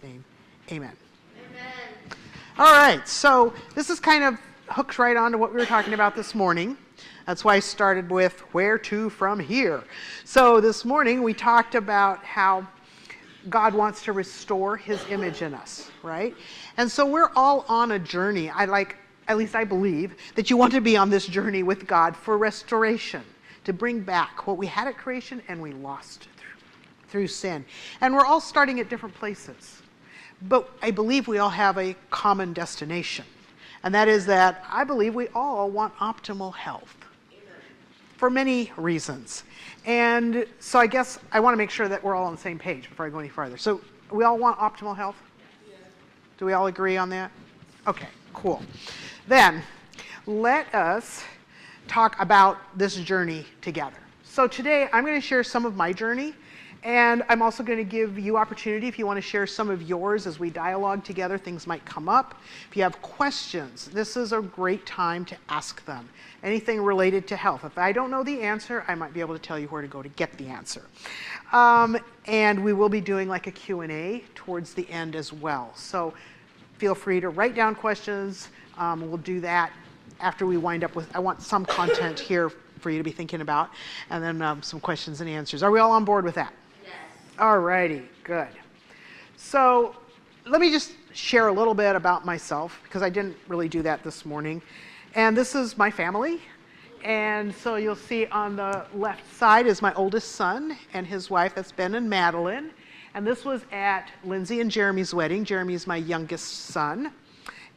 name, amen. Amen. All right, so this is kind of hooked right on to what we were talking about this morning. That's why I started with where to from here. So this morning we talked about how God wants to restore his image in us, right? And so we're all on a journey. At least I believe, that you want to be on this journey with God for restoration, to bring back what we had at creation and we lost through sin. And we're all starting at different places. But I believe we all have a common destination. And that is that I believe we all want optimal health. For many reasons. And so I guess I want to make sure that we're all on the same page before I go any farther. So we all want optimal health? Yeah. Do we all agree on that? Okay, cool. Then let us talk about this journey together. So today I'm going to share some of my journey, and I'm also going to give you opportunity if you want to share some of yours as we dialogue together. Things might come up. If you have questions, this is a great time to ask them. Anything related to health. If I don't know the answer, I might be able to tell you where to go to get the answer. And we will be doing like a Q&A towards the end as well. So feel free to write down questions. We'll do that after we wind up with, I want some content here for you to be thinking about, and then some questions and answers. Are we all on board with that? Yes. All righty, good. So let me just share a little bit about myself, because I didn't really do that this morning. And this is my family. And so you'll see on the left side is my oldest son and his wife, that's Ben and Madeline. And this was at Lindsay and Jeremy's wedding. Jeremy's my youngest son.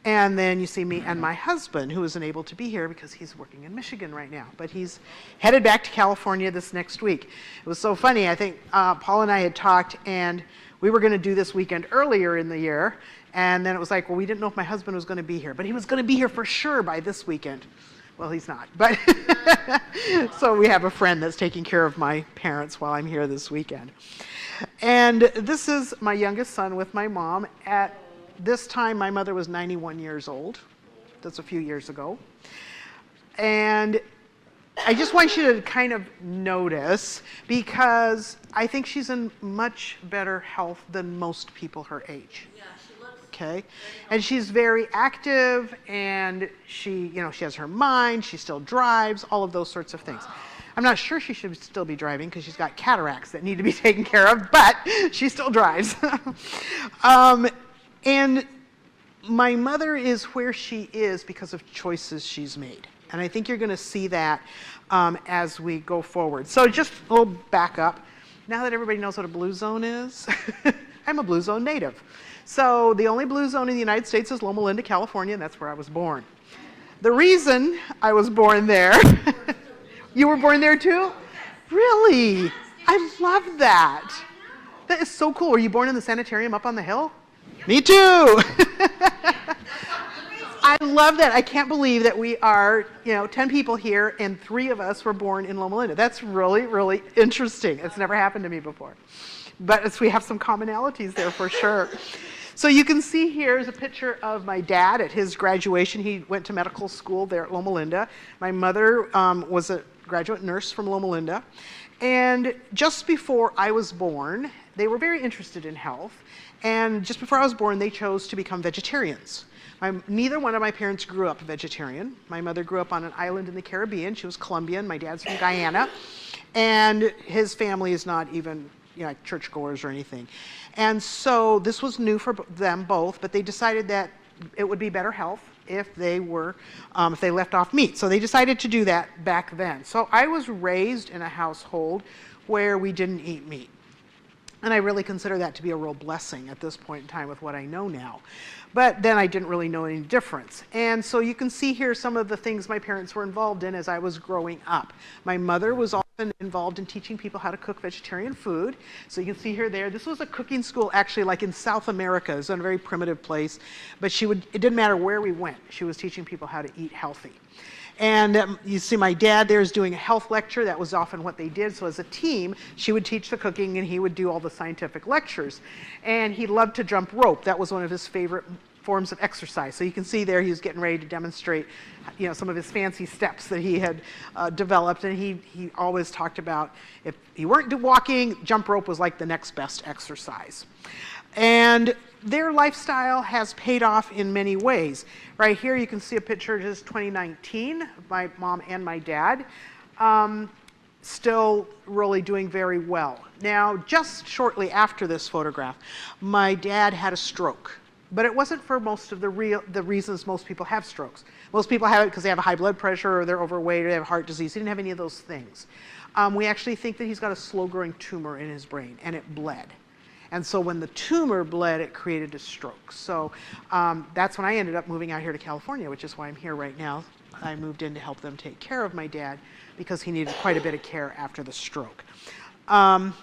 And then you see me and my husband, who isn't able to be here because he's working in Michigan right now. But he's headed back to California this next week. It was so funny. I think Paul and I had talked, and we were going to do this weekend earlier in the year. And then it was like, well, we didn't know if my husband was going to be here. But he was going to be here for sure by this weekend. Well, he's not. But so we have a friend that's taking care of my parents while I'm here this weekend. And this is my youngest son with my mom. At this time, my mother was 91 years old. That's a few years ago. And I just want you to kind of notice, because I think she's in much better health than most people her age. Yeah, she looks okay. And she's very active, and she has her mind, she still drives, all of those sorts of things. I'm not sure she should still be driving because she's got cataracts that need to be taken care of, but she still drives. And my mother is where she is because of choices she's made. And I think you're going to see that as we go forward. So just a little back up. Now that everybody knows what a blue zone is, I'm a blue zone native. So the only blue zone in the United States is Loma Linda, California, and that's where I was born. The reason I was born there, you were born there too? Really? I love that. That is so cool. Were you born in the sanitarium up on the hill? Me too. I love that. I can't believe that we are, 10 people here and 3 of us were born in Loma Linda. That's really, really interesting. It's never happened to me before. But we have some commonalities there for sure. So you can see here is a picture of my dad at his graduation. He went to medical school there at Loma Linda. My mother was a graduate nurse from Loma Linda. And just before I was born, they were very interested in health. And just before I was born, they chose to become vegetarians. Neither one of my parents grew up vegetarian. My mother grew up on an island in the Caribbean. She was Colombian. My dad's from Guyana. And his family is not even churchgoers or anything. And so this was new for them both, but they decided that it would be better health if they left off meat. So they decided to do that back then. So I was raised in a household where we didn't eat meat. And I really consider that to be a real blessing at this point in time with what I know now. But then I didn't really know any difference. And so you can see here some of the things my parents were involved in as I was growing up. My mother was often involved in teaching people how to cook vegetarian food. So you can see her there. This was a cooking school actually like in South America. It was in a very primitive place. But it didn't matter where we went. She was teaching people how to eat healthy. And you see my dad there is doing a health lecture. That was often what they did. So as a team, she would teach the cooking and he would do all the scientific lectures. And he loved to jump rope. That was one of his favorite forms of exercise. So you can see there he was getting ready to demonstrate some of his fancy steps that he had developed. And he always talked about if he weren't walking, jump rope was like the next best exercise. And their lifestyle has paid off in many ways. Right here you can see a picture, just 2019, of my mom and my dad. Still really doing very well. Now, just shortly after this photograph, my dad had a stroke. But it wasn't for most of the reasons most people have strokes. Most people have it because they have a high blood pressure or they're overweight or they have heart disease. He didn't have any of those things. We actually think that he's got a slow-growing tumor in his brain, and it bled. And so when the tumor bled, it created a stroke. So that's when I ended up moving out here to California, which is why I'm here right now. I moved in to help them take care of my dad because he needed quite a bit of care after the stroke. But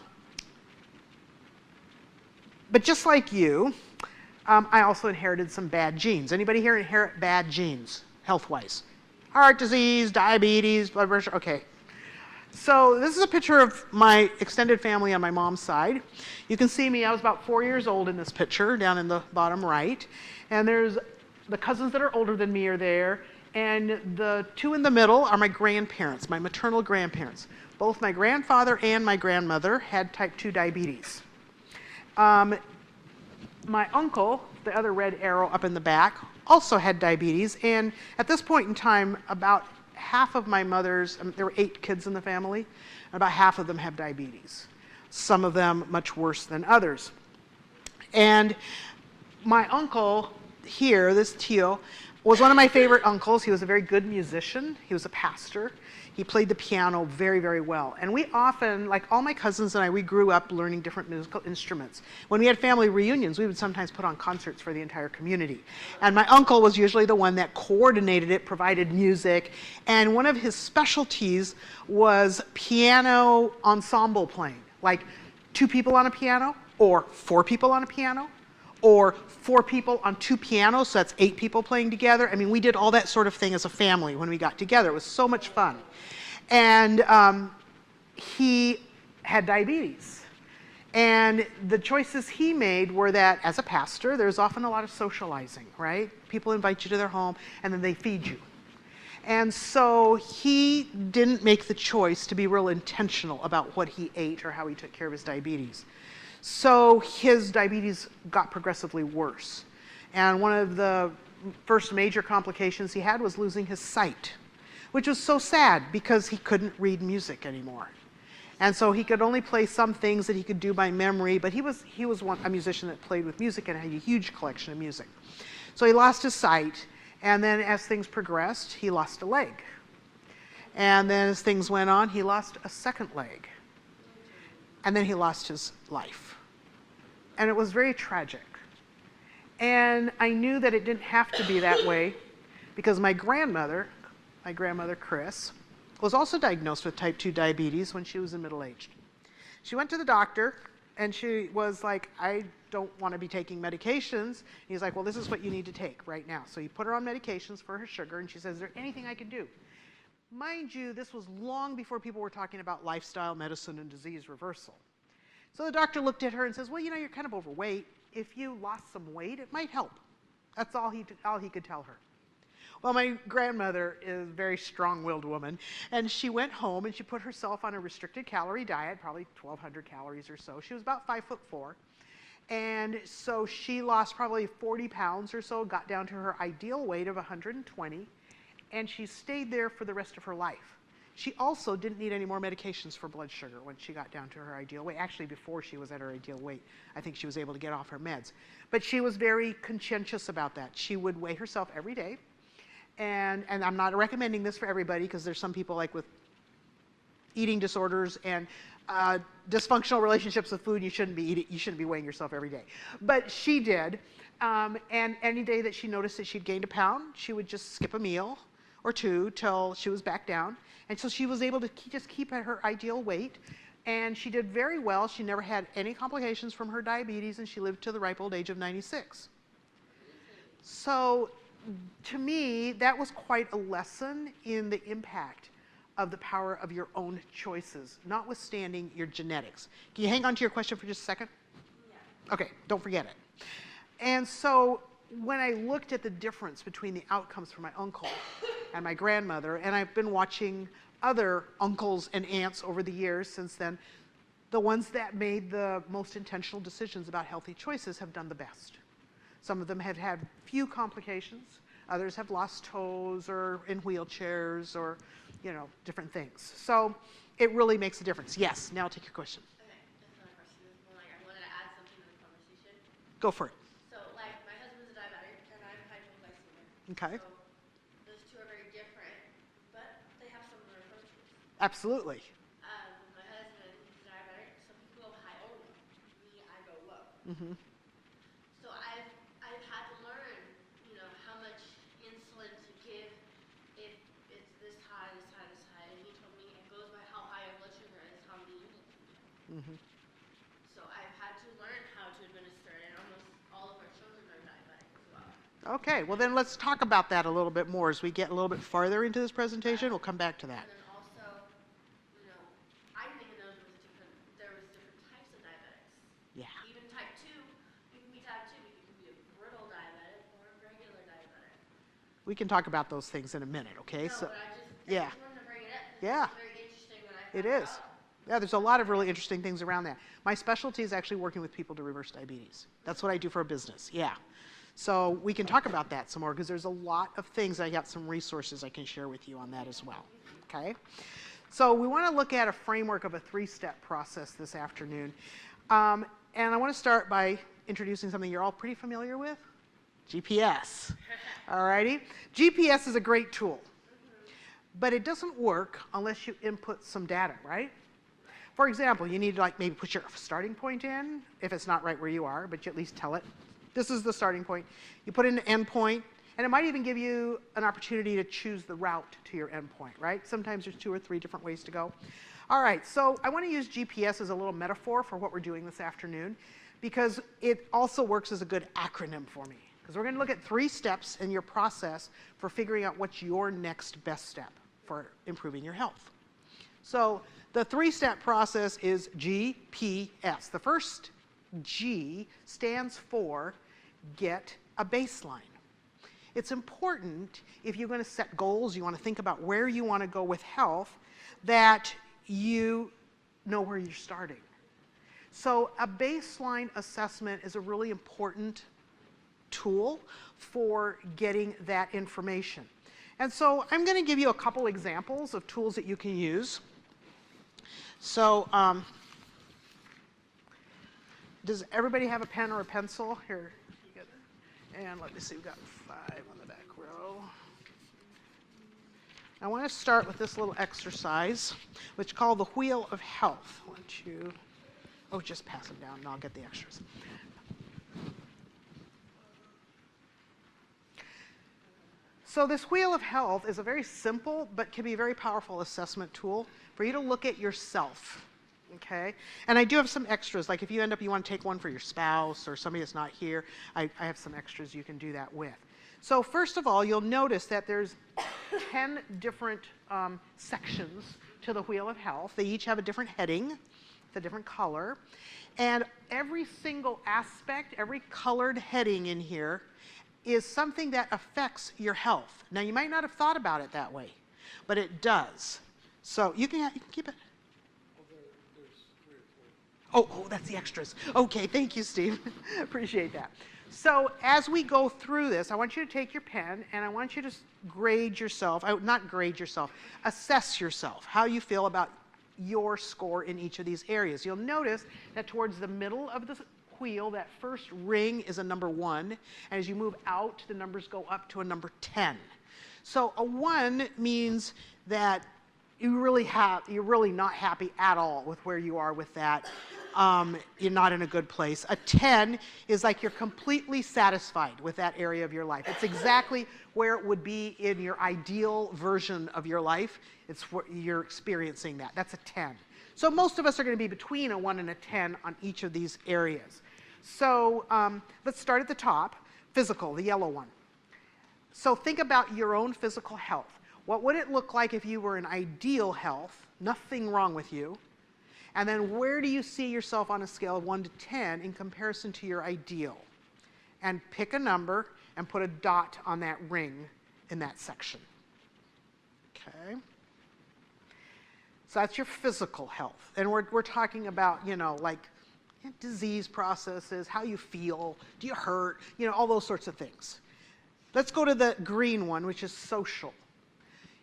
just like you, I also inherited some bad genes. Anybody here inherit bad genes, health-wise? Heart disease, diabetes, blood pressure, okay. So this is a picture of my extended family on my mom's side. You can see me, I was about 4 years old in this picture, down in the bottom right. And there's the cousins that are older than me are there. And the two in the middle are my grandparents, my maternal grandparents. Both my grandfather and my grandmother had type 2 diabetes. My uncle, the other red arrow up in the back, also had diabetes. And at this point in time, about half of my mother's, there were 8 kids in the family, about half of them have diabetes. Some of them much worse than others. And my uncle here, this Tio, was one of my favorite uncles. He was a very good musician. He was a pastor. He played the piano very, very well. And we often, like all my cousins and I, we grew up learning different musical instruments. When we had family reunions, we would sometimes put on concerts for the entire community. And my uncle was usually the one that coordinated it, provided music. And one of his specialties was piano ensemble playing, like 2 people on a piano, or 4 people on a piano, or 4 people on 2 pianos, so that's 8 people playing together. I mean, we did all that sort of thing as a family when we got together. It was so much fun. And he had diabetes. And the choices he made were that, as a pastor, there's often a lot of socializing, right? People invite you to their home, and then they feed you. And so he didn't make the choice to be real intentional about what he ate or how he took care of his diabetes. So his diabetes got progressively worse. And one of the first major complications he had was losing his sight, which was so sad because he couldn't read music anymore. And so he could only play some things that he could do by memory, but he was a musician that played with music and had a huge collection of music. So he lost his sight, and then as things progressed, he lost a leg. And then as things went on, he lost a second leg. And then he lost his life. And it was very tragic. And I knew that it didn't have to be that way because my grandmother Chris, was also diagnosed with type 2 diabetes when she was middle-aged. She went to the doctor and she was like, I don't want to be taking medications. He's like, well, this is what you need to take right now. So he put her on medications for her sugar and she says, is there anything I can do? Mind you, this was long before people were talking about lifestyle medicine and disease reversal. So the doctor looked at her and says, well, you know, you're kind of overweight. If you lost some weight, it might help. That's all he could tell her. Well, my grandmother is a very strong-willed woman, and she went home and she put herself on a restricted calorie diet, probably 1,200 calories or so. She was about 5'4", and so she lost probably 40 pounds or so, got down to her ideal weight of 120, and she stayed there for the rest of her life. She also didn't need any more medications for blood sugar when she got down to her ideal weight. Actually, before she was at her ideal weight, I think she was able to get off her meds. But she was very conscientious about that. She would weigh herself every day. And I'm not recommending this for everybody because there's some people like with eating disorders and dysfunctional relationships with food, you shouldn't be weighing yourself every day. But she did. And any day that she noticed that she'd gained a pound, she would just skip a meal or 2 till she was back down. And so she was able to just keep at her ideal weight. And she did very well. She never had any complications from her diabetes, and she lived to the ripe old age of 96. So to me, that was quite a lesson in the impact of the power of your own choices, notwithstanding your genetics. Can you hang on to your question for just a second? Yeah. Okay, don't forget it. And so when I looked at the difference between the outcomes for my uncle and my grandmother, and I've been watching other uncles and aunts over the years since then, The ones that made the most intentional decisions about healthy choices have done the best. Some of them have had few complications. Others have lost toes or in wheelchairs or, different things. So it really makes a difference. Yes, now take your question. Okay, that's another question. This is more like I wanted to add something to the conversation. Go for it. So, like, my husband's a diabetic, and I'm hypoglycemic. Okay. So, those two are very different, but they have similar approaches. Absolutely. My husband, he's diabetic. Some people go high only. Me, I go low. Mm-hmm. So I've had to learn, how much insulin to give if it's this high, this high, this high. And he told me it goes by how high your blood sugar is, how many units you get. Mm-hmm. So I've had to learn how to administer it, and almost all of our children are diabetic as well. Okay, well then let's talk about that a little bit more as we get a little bit farther into this presentation. We'll come back to that. And then also, I didn't even know there was different types of diabetics. Yeah. Even type 2, you can be type 2, but you can be a brittle diabetic or a regular diabetic. We can talk about those things in a minute, okay? No, So, but I yeah. just wanted to bring it up. Yeah. It's very interesting when I It found is. out. Yeah, there's a lot of really interesting things around that. My specialty is actually working with people to reverse diabetes. That's what I do for a business, yeah. So we can talk about that some more because there's a lot of things. I got some resources I can share with you on that as well, okay? So we want to look at a framework of a 3-step process this afternoon. And I want to start by introducing something you're all pretty familiar with, GPS. All righty? GPS is a great tool, but it doesn't work unless you input some data, right? For example, you need to maybe put your starting point in, if it's not right where you are, but you at least tell it, this is the starting point. You put in an endpoint, and it might even give you an opportunity to choose the route to your endpoint, right? Sometimes there's 2 or 3 different ways to go. All right, so I want to use GPS as a little metaphor for what we're doing this afternoon, because it also works as a good acronym for me. Because we're going to look at 3 steps in your process for figuring out what's your next best step for improving your health. So the 3-step process is GPS. The first G stands for get a baseline. It's important if you're going to set goals, you want to think about where you want to go with health, that you know where you're starting. So a baseline assessment is a really important tool for getting that information. And so I'm going to give you a couple examples of tools that you can use. So does everybody have a pen or a pencil? Here, you get it. And let me see, we've got 5 on the back row. I want to start with this little exercise, which is called the Wheel of Health. I want you, just pass them down and I'll get the extras. So this Wheel of Health is a very simple but can be a very powerful assessment tool for you to look at yourself, okay? And I do have some extras, like if you want to take one for your spouse or somebody that's not here, I have some extras you can do that with. So first of all, you'll notice that there's 10 different sections to the Wheel of Health. They each have a different heading, a different color, and every single aspect, every colored heading in here is something that affects your health. Now, you might not have thought about it that way, but it does. So you can keep it. Oh, that's the extras. Okay, thank you, Steve. Appreciate that. So as we go through this, I want you to take your pen and I want you to grade yourself, not grade yourself, assess yourself, how you feel about your score in each of these areas. You'll notice that towards the middle of the wheel, that first ring is a number 1, and as you move out, the numbers go up to a number 10. So a 1 means that you're really not happy at all with where you are with that. You're not in a good place. A 10 is like you're completely satisfied with that area of your life. It's exactly where it would be in your ideal version of your life. It's where you're experiencing that. That's a 10. So most of us are going to be between a 1 and a 10 on each of these areas. So let's start at the top, physical, the yellow one. So think about your own physical health. What would it look like if you were in ideal health, nothing wrong with you? And then where do you see yourself on a scale of 1 to 10 in comparison to your ideal? And pick a number and put a dot on that ring in that section. Okay. So that's your physical health. And we're talking about, like disease processes, how you feel, do you hurt, all those sorts of things. Let's go to the green one, which is social.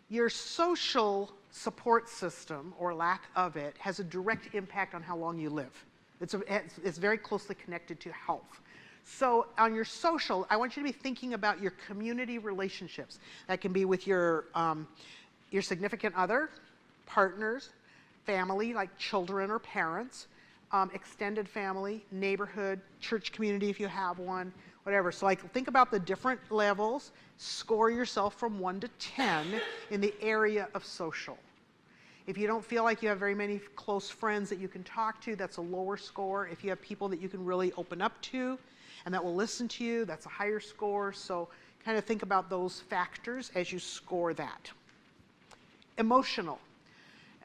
Your social support system, or lack of it, has a direct impact on how long you live. It's very closely connected to health. So on your social, I want you to be thinking about your community relationships. That can be with your significant other, partners, family, like children or parents, extended family, neighborhood, church community if you have one, whatever. So like think about the different levels, score yourself from 1 to 10 in the area of social. If you don't feel like you have very many close friends that you can talk to, that's a lower score. If you have people that you can really open up to and that will listen to you, that's a higher score. So kind of think about those factors as you score that. Emotional.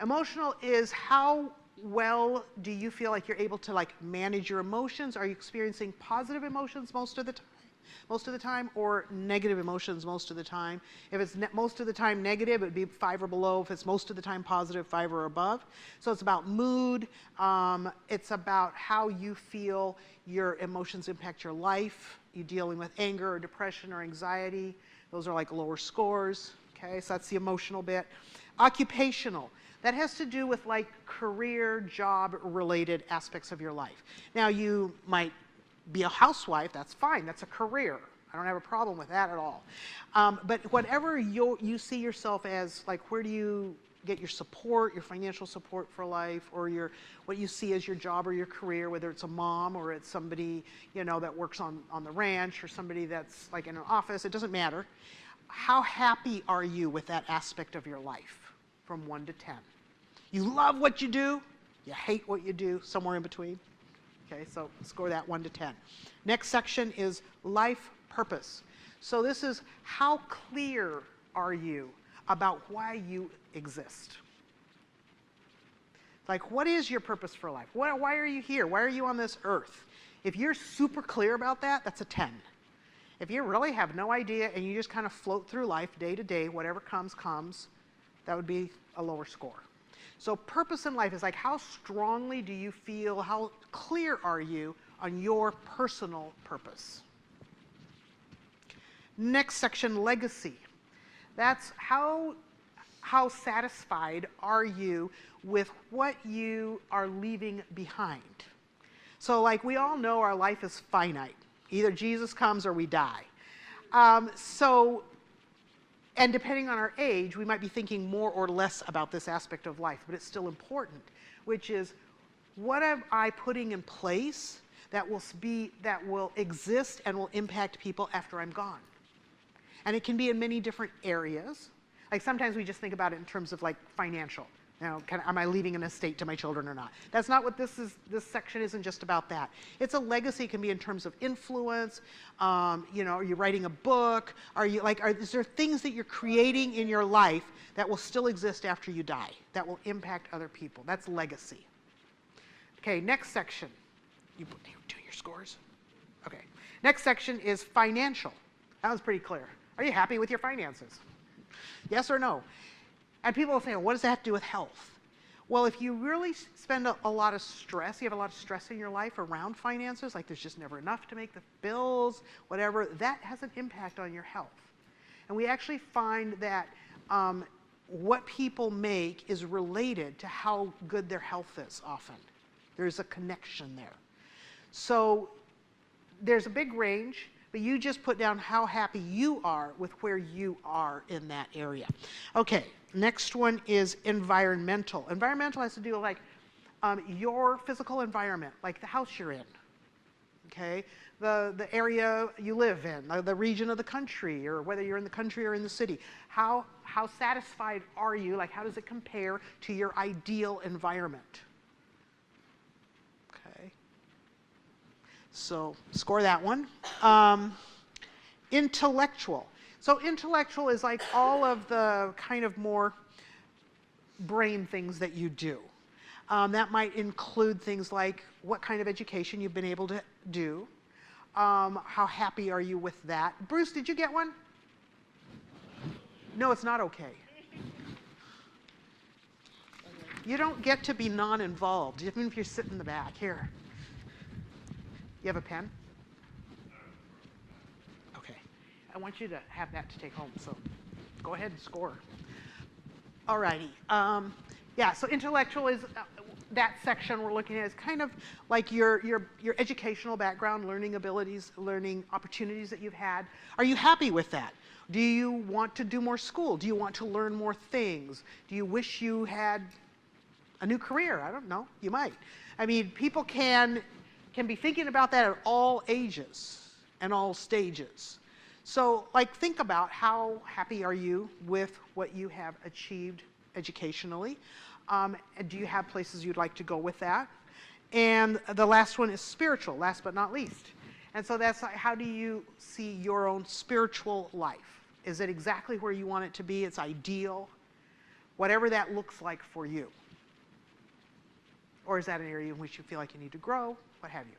Emotional is how well do you feel like you're able to manage your emotions? Are you experiencing positive emotions most of the time, or negative emotions most of the time? If it's most of the time negative, it would be 5 or below. If it's most of the time positive, 5 or above. So it's about mood. It's about how you feel your emotions impact your life. You dealing with anger or depression or anxiety. Those are like lower scores. Okay, so that's the emotional bit. Occupational. That has to do with career, job-related aspects of your life. Now, you might be a housewife. That's fine. That's a career. I don't have a problem with that at all. But whatever you see yourself as, where do you get your support, your financial support for life, or what you see as your job or your career, whether it's a mom or it's somebody that works on the ranch, or somebody that's in an office, it doesn't matter. How happy are you with that aspect of your life? From 1 to 10. You love what you do, you hate what you do, somewhere in between. Okay, so score that 1 to 10. Next section is life purpose. So this is how clear are you about why you exist? What is your purpose for life? Why are you here? Why are you on this earth? If you're super clear about that, that's a 10. If you really have no idea and you just kind of float through life day to day, whatever comes, that would be a lower score. So purpose in life is how strongly do you feel, how clear are you on your personal purpose? Next section, legacy. That's how satisfied are you with what you are leaving behind? So we all know our life is finite. Either Jesus comes or we die. And depending on our age, we might be thinking more or less about this aspect of life, but it's still important, which is, what am I putting in place that will exist and will impact people after I'm gone? And it can be in many different areas. Sometimes we just think about it in terms of financial. Am I leaving an estate to my children or not? That's not what this is. This section isn't just about that. It's a legacy. It can be in terms of influence. Are you writing a book? Is there things that you're creating in your life that will still exist after you die, that will impact other people? That's legacy. Okay, next section. You doing your scores? Okay. Next section is financial. That was pretty clear. Are you happy with your finances? Yes or no? And people will say, well, what does that have to do with health? Well, if you really spend a lot of stress, you have a lot of stress in your life around finances, there's just never enough to make the bills, whatever, that has an impact on your health. And we actually find that what people make is related to how good their health is often. There's a connection there. So there's a big range, but you just put down how happy you are with where you are in that area. Okay, next one is environmental. Environmental has to do with your physical environment, the house you're in. Okay, the area you live in, the region of the country, or whether you're in the country or in the city. How satisfied are you? How does it compare to your ideal environment? Okay. So score that one. Intellectual. So intellectual is all of the kind of more brain things that you do. That might include things like what kind of education you've been able to do. How happy are you with that? Bruce, did you get one? No, it's not okay. You don't get to be non-involved, even if you sit in the back. Here. You have a pen? Okay. I want you to have that to take home, so go ahead and score. All righty. Yeah, so intellectual is that section we're looking at is kind of like your educational background, learning abilities, learning opportunities that you've had. Are you happy with that? Do you want to do more school? Do you want to learn more things? Do you wish you had a new career? I don't know. You might. I mean, people can be thinking about that at all ages and all stages. So, like, think about how happy are you with what you have achieved educationally? Do you have places you'd like to go with that? And the last one is spiritual, last but not least. And so that's like, how do you see your own spiritual life? Is it exactly where you want it to be? It's ideal? Whatever that looks like for you. Or is that an area in which you feel like you need to grow? What have you?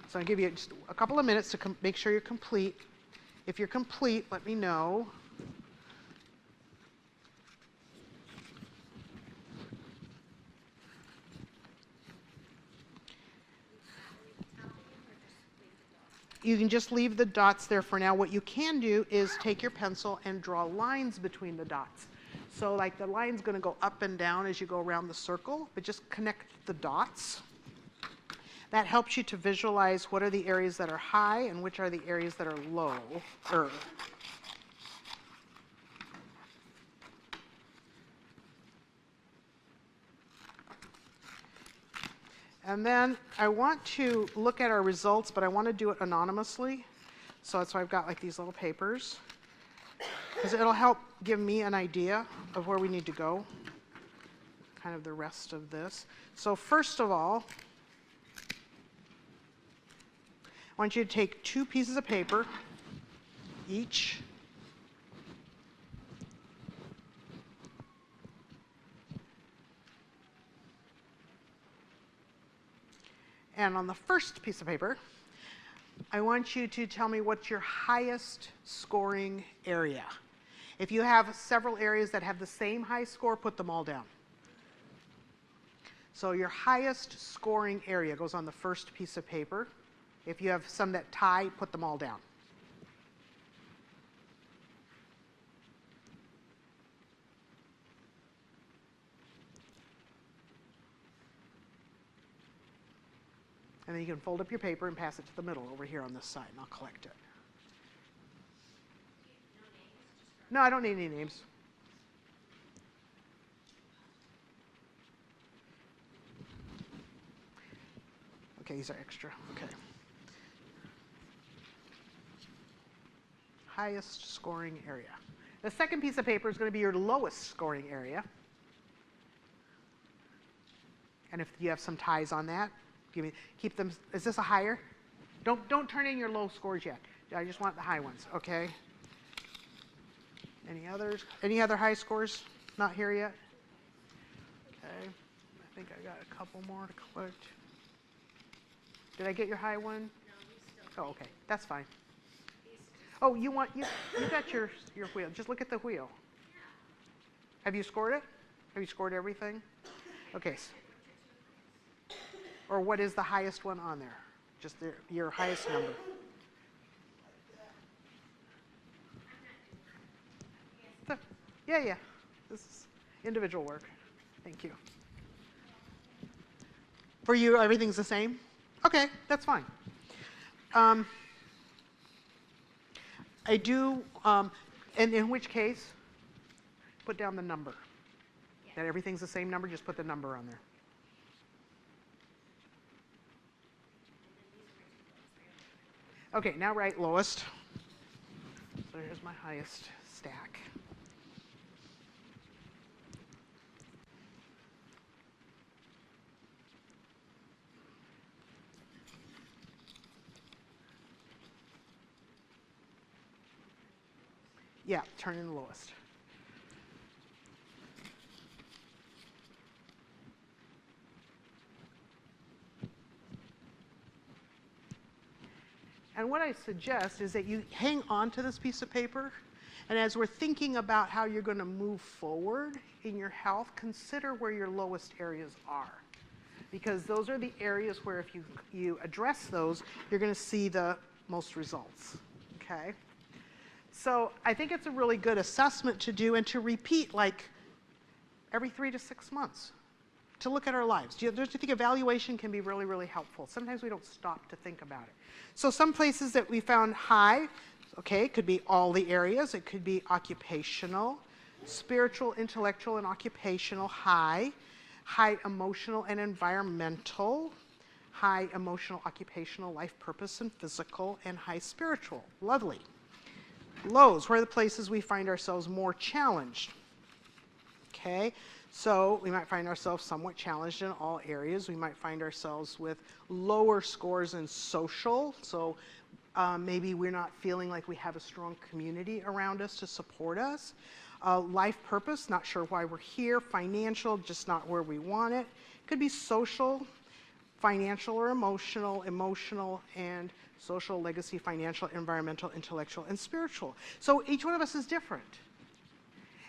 So I'll give you just a couple of minutes to make sure you're complete. If you're complete, let me know. You can just leave the dots there for now. What you can do is take your pencil and draw lines between the dots. So like the line's going to go up and down as you go around the circle, but just connect the dots. That helps you to visualize what are the areas that are high and which are the areas that are low. And then I want to look at our results, but I want to do it anonymously. So that's why I've got like these little papers. Because it'll help give me an idea of where we need to go. Kind of the rest of this. So first of all, I want you to take 2 pieces of paper each. And on the first piece of paper, I want you to tell me what's your highest scoring area. If you have several areas that have the same high score, put them all down. So your highest scoring area goes on the first piece of paper. If you have some that tie, put them all down. And then you can fold up your paper and pass it to the middle over here on this side, and I'll collect it. No, I don't need any names. Okay, these are extra. Okay. Highest scoring area. The second piece of paper is going to be your lowest scoring area. And if you have some ties on that, keep them. Is this a higher? Don't turn in your low scores yet. I just want the high ones. Okay. Any others? Any other high scores? Not here yet. Okay. I think I got a couple more to collect. Did I get your high one? No, oh, okay. That's fine. Oh, you got your wheel. Just look at the wheel. Have you scored it? Have you scored everything? Okay. Or what is the highest one on there? Just your highest number. Yeah. This is individual work. Thank you. For you, everything's the same? Okay, that's fine. I do, and in which case, put down the number. That everything's the same number, just put the number on there. Okay, now write lowest. So here's my highest stack. Yeah, turn in the lowest. And what I suggest is that you hang on to this piece of paper And as we're thinking about how you're going to move forward in your health, consider where your lowest areas are. Because those are the areas where if you address those, you're going to see the most results, okay? So I think it's a really good assessment to do and to repeat like every 3 to 6 months to look at our lives. Do you think evaluation can be really, really helpful? Sometimes we don't stop to think about it. So some places that we found high, okay, it could be all the areas. It could be occupational, spiritual, intellectual, and occupational, high emotional and environmental, high emotional, occupational, life purpose, and physical, and high spiritual. Lovely. Lows, where are the places we find ourselves more challenged? Okay, so we might find ourselves somewhat challenged in all areas. We might find ourselves with lower scores in social, so maybe we're not feeling like we have a strong community around us to support us. Life purpose, not sure why we're here. Financial, just not where we want it. Could be social, financial or emotional, and social, legacy, financial, environmental, intellectual, and spiritual. So each one of us is different.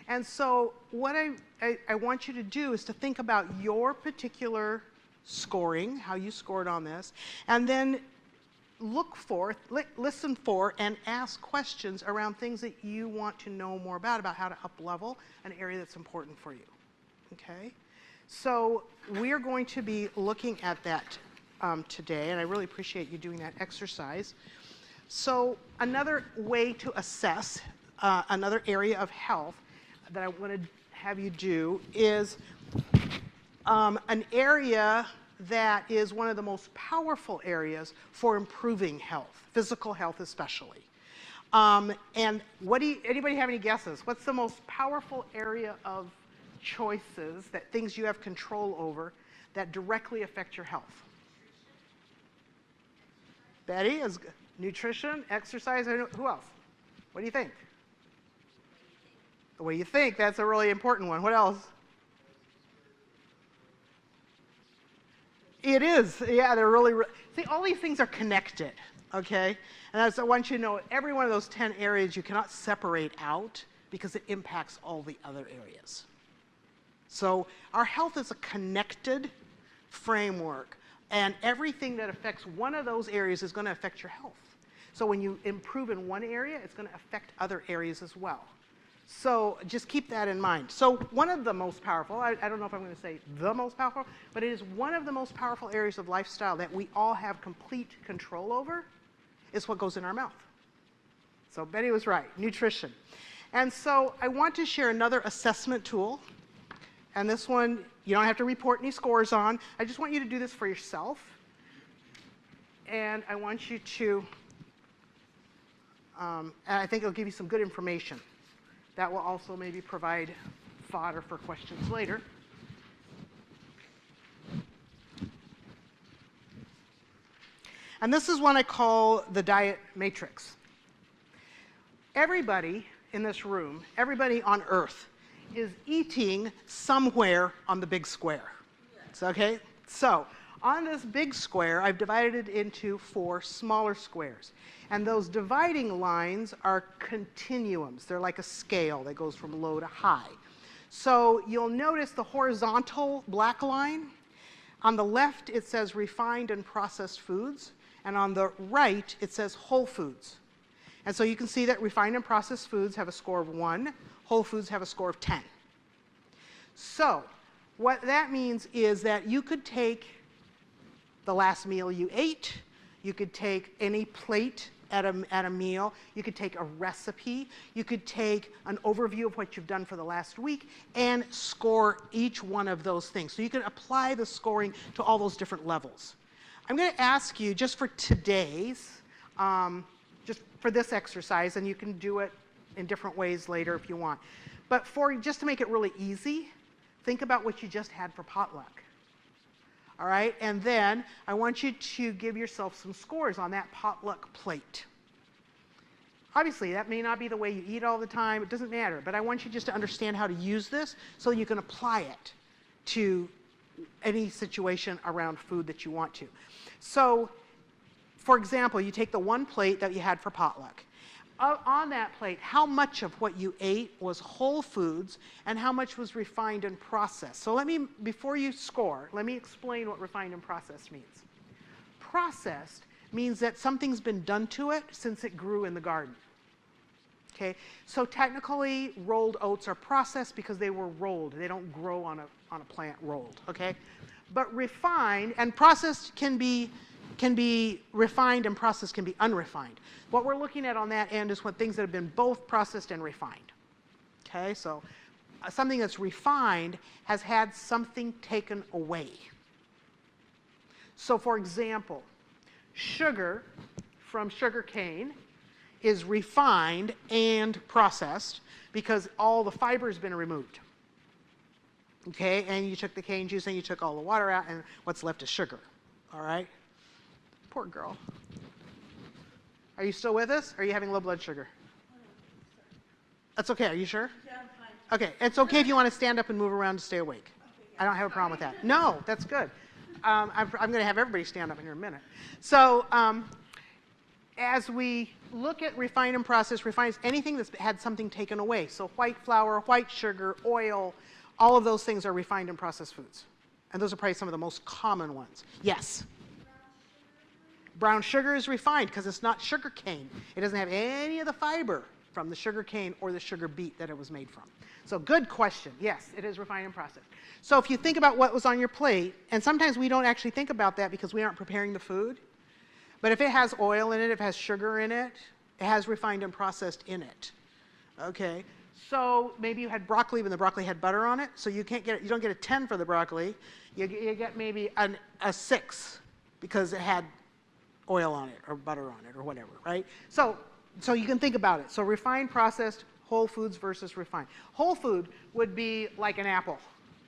And so what I want you to do is to think about your particular scoring, how you scored on this, and then look for, listen for, and ask questions around things that you want to know more about how to up-level an area that's important for you, okay? So we're going to be looking at that today, and I really appreciate you doing that exercise. So another way to assess another area of health that I want to have you do is an area that is one of the most powerful areas for improving health, physical health especially. And anybody have any guesses? What's the most powerful area of choices, that things you have control over, that directly affect your health? Betty is nutrition, exercise, who else? What do you think? The way you think, that's a really important one. What else? It is, yeah, they're really, see, all these things are connected, okay? And as I want you to know, every one of those 10 areas you cannot separate out because it impacts all the other areas. So our health is a connected framework, and everything that affects one of those areas is going to affect your health. So when you improve in one area, it's going to affect other areas as well. So just keep that in mind. So one of the most powerful, I don't know if I'm going to say the most powerful, but it is one of the most powerful areas of lifestyle that we all have complete control over, is what goes in our mouth. So Betty was right, nutrition. And so I want to share another assessment tool. And this one, you don't have to report any scores on. I just want you to do this for yourself. And I want you to, and I think it'll give you some good information. That will also maybe provide fodder for questions later. And this is one I call the diet matrix. Everybody in this room, everybody on Earth, is eating somewhere on the big square. It's okay? So on this big square, I've divided it into 4 smaller squares. And those dividing lines are continuums. They're like a scale that goes from low to high. So you'll notice the horizontal black line. On the left, it says refined and processed foods. And on the right, it says whole foods. And so you can see that refined and processed foods have a score of 1. Whole foods have a score of 10. So what that means is that you could take the last meal you ate, you could take any plate at a meal, you could take a recipe, you could take an overview of what you've done for the last week and score each one of those things. So you can apply the scoring to all those different levels. I'm going to ask you, just for today's, just for this exercise, and you can do it in different ways later if you want, but just to make it really easy, think about what you just had for potluck. All right, and then I want you to give yourself some scores on that potluck plate. Obviously, that may not be the way you eat all the time. It doesn't matter, but I want you just to understand how to use this so you can apply it to any situation around food that you want to. So, for example, you take the one plate that you had for potluck. on that plate, how much of what you ate was whole foods and how much was refined and processed? So before you score, let me explain what refined and processed means. Processed means that something's been done to it since it grew in the garden. Okay, so technically rolled oats are processed because they were rolled. They don't grow on a plant rolled, okay? But refined and processed can be refined and processed can be unrefined. What we're looking at on that end is what things that have been both processed and refined. Okay, so something that's refined has had something taken away. So for example, sugar from sugar cane is refined and processed because all the fiber has been removed. Okay, and you took the cane juice and you took all the water out, and what's left is sugar. All right? Poor girl. Are you still with us? Or are you having low blood sugar? That's okay. Are you sure? Yeah, I'm fine. Okay, it's okay if you want to stand up and move around to stay awake. I don't have a problem with that. No, that's good. I'm going to have everybody stand up in here in a minute. So as we look at refined and processed, refined is anything that's had something taken away. So white flour, white sugar, oil, all of those things are refined and processed foods. And those are probably some of the most common ones. Yes? Brown sugar is refined because it's not sugar cane. It doesn't have any of the fiber from the sugar cane or the sugar beet that it was made from. So good question. Yes, it is refined and processed. So if you think about what was on your plate, and sometimes we don't actually think about that because we aren't preparing the food, but if it has oil in it, if it has sugar in it, it has refined and processed in it. Okay? So maybe you had broccoli when the broccoli had butter on it, so you don't get a 10 for the broccoli. You get maybe a 6 because it had oil on it or butter on it or whatever, right? So you can think about it. So refined, processed, whole foods versus refined. Whole food would be like an apple.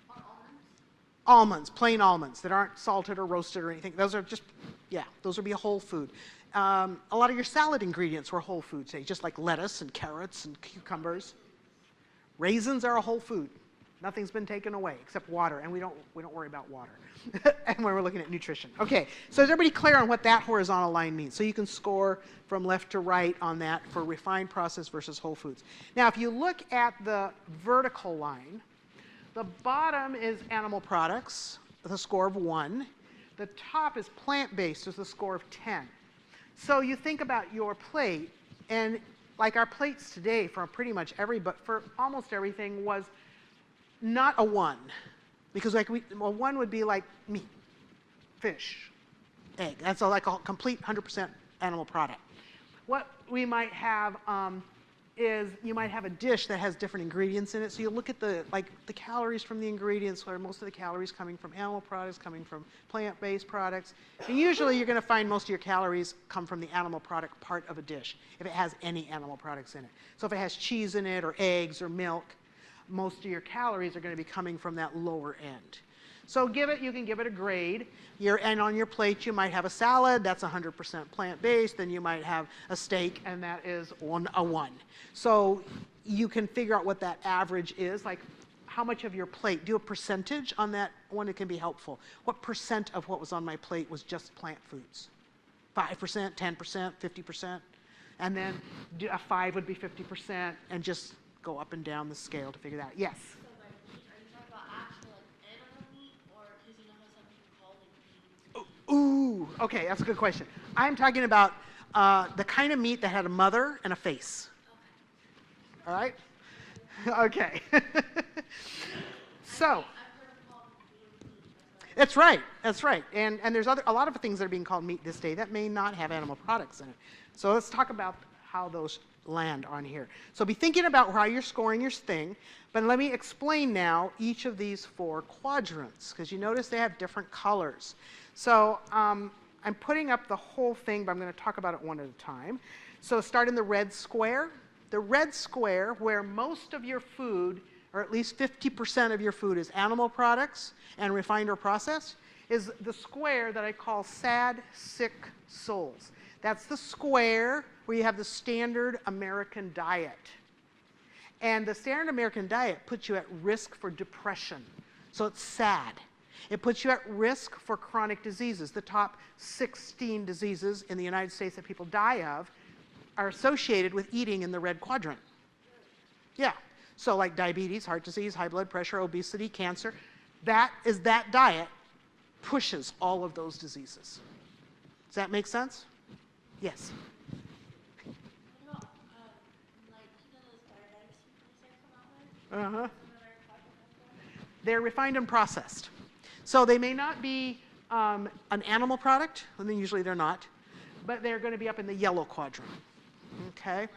Or almonds? Almonds, plain almonds that aren't salted or roasted or anything. Those are just, those would be a whole food. A lot of your salad ingredients were whole foods, say, just like lettuce and carrots and cucumbers. Raisins are a whole food. Nothing's been taken away except water, and we don't worry about water and when we're looking at nutrition. Okay, so is everybody clear on what that horizontal line means? So you can score from left to right on that for refined, processed versus whole foods. Now, if you look at the vertical line, the bottom is animal products with a score of 1. The top is plant-based with a score of 10. So you think about your plate, and like our plates today for pretty much but for almost everything was not a 1. Because a 1 would be like meat, fish, egg. That's like a complete 100% animal product. What we might have is you might have a dish that has different ingredients in it. So you look at the calories from the ingredients, where most of the calories coming from animal products, coming from plant-based products. And usually you're going to find most of your calories come from the animal product part of a dish, if it has any animal products in it. So if it has cheese in it or eggs or milk, most of your calories are going to be coming from that lower end. So you can give it a grade. And on your plate, you might have a salad, that's 100% plant-based. Then you might have a steak, and that is a 1. So you can figure out what that average is, like how much of your plate. Do a percentage on that one, it can be helpful. What percent of what was on my plate was just plant foods? 5%, 10%, 50%? And then a 5 would be 50%, and just go up and down the scale to figure that out. Yes? So by meat, are you talking about actual animal meat, or because you know how some people call it beef? Ooh, okay, that's a good question. I'm talking about the kind of meat that had a mother and a face. Okay. All right? Okay. So, I've heard it called being meat. that's right. And there's a lot of things that are being called meat this day that may not have animal products in it. So let's talk about how those land on here. So be thinking about how you're scoring your thing, but let me explain now each of these 4 quadrants, because you notice they have different colors. So I'm putting up the whole thing, but I'm going to talk about it one at a time. So start in the red square. The red square, where most of your food, or at least 50% of your food, is animal products and refined or processed, is the square that I call sad, sick souls. That's the square where you have the standard American diet. And the standard American diet puts you at risk for depression. So it's sad. It puts you at risk for chronic diseases. The top 16 diseases in the United States that people die of are associated with eating in the red quadrant. Yeah. So like diabetes, heart disease, high blood pressure, obesity, cancer, that diet pushes all of those diseases. Does that make sense? Yes. What about, like, those diabetics sweeteners that come out with? Uh-huh. Another quadrant as well? They're refined and processed. So they may not be an animal product, and then usually they're not, but they're going to be up in the yellow quadrant. Okay? Like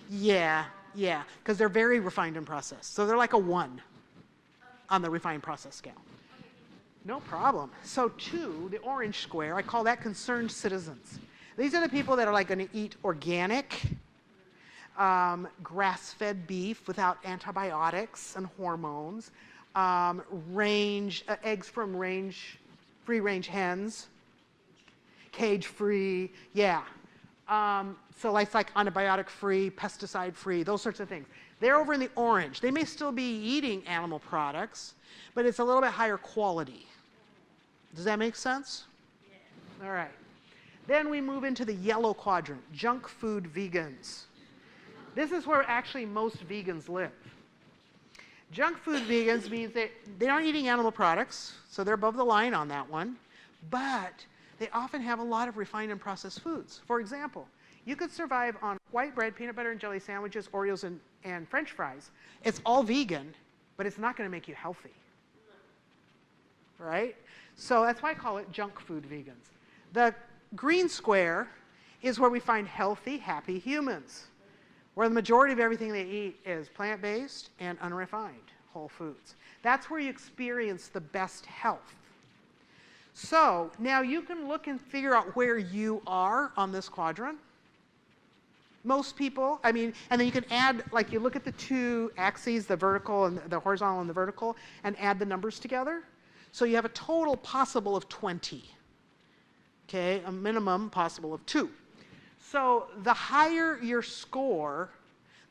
the Splenda. Yeah, because they're very refined and processed. So they're like a 1 on the refined process scale. No problem. So 2, the orange square, I call that concerned citizens. These are the people that are like going to eat organic, grass-fed beef without antibiotics and hormones, eggs from free-range hens, cage-free, yeah. So it's like antibiotic-free, pesticide-free, those sorts of things. They're over in the orange. They may still be eating animal products, but it's a little bit higher quality. Does that make sense? Yeah. All right. Then we move into the yellow quadrant, junk food vegans. This is where actually most vegans live. Junk food vegans means that they aren't eating animal products, so they're above the line on that one, but they often have a lot of refined and processed foods. For example, you could survive on white bread, peanut butter and jelly sandwiches, Oreos, and French fries. It's all vegan, but it's not going to make you healthy. Right? So that's why I call it junk food vegans. The green square is where we find healthy, happy humans, where the majority of everything they eat is plant-based and unrefined whole foods. That's where you experience the best health. So now you can look and figure out where you are on this quadrant. Most people, and then you can add, like you look at the 2 axes, the vertical and the horizontal and the vertical, and add the numbers together. So you have a total possible of 20. Okay, a minimum possible of 2. So the higher your score,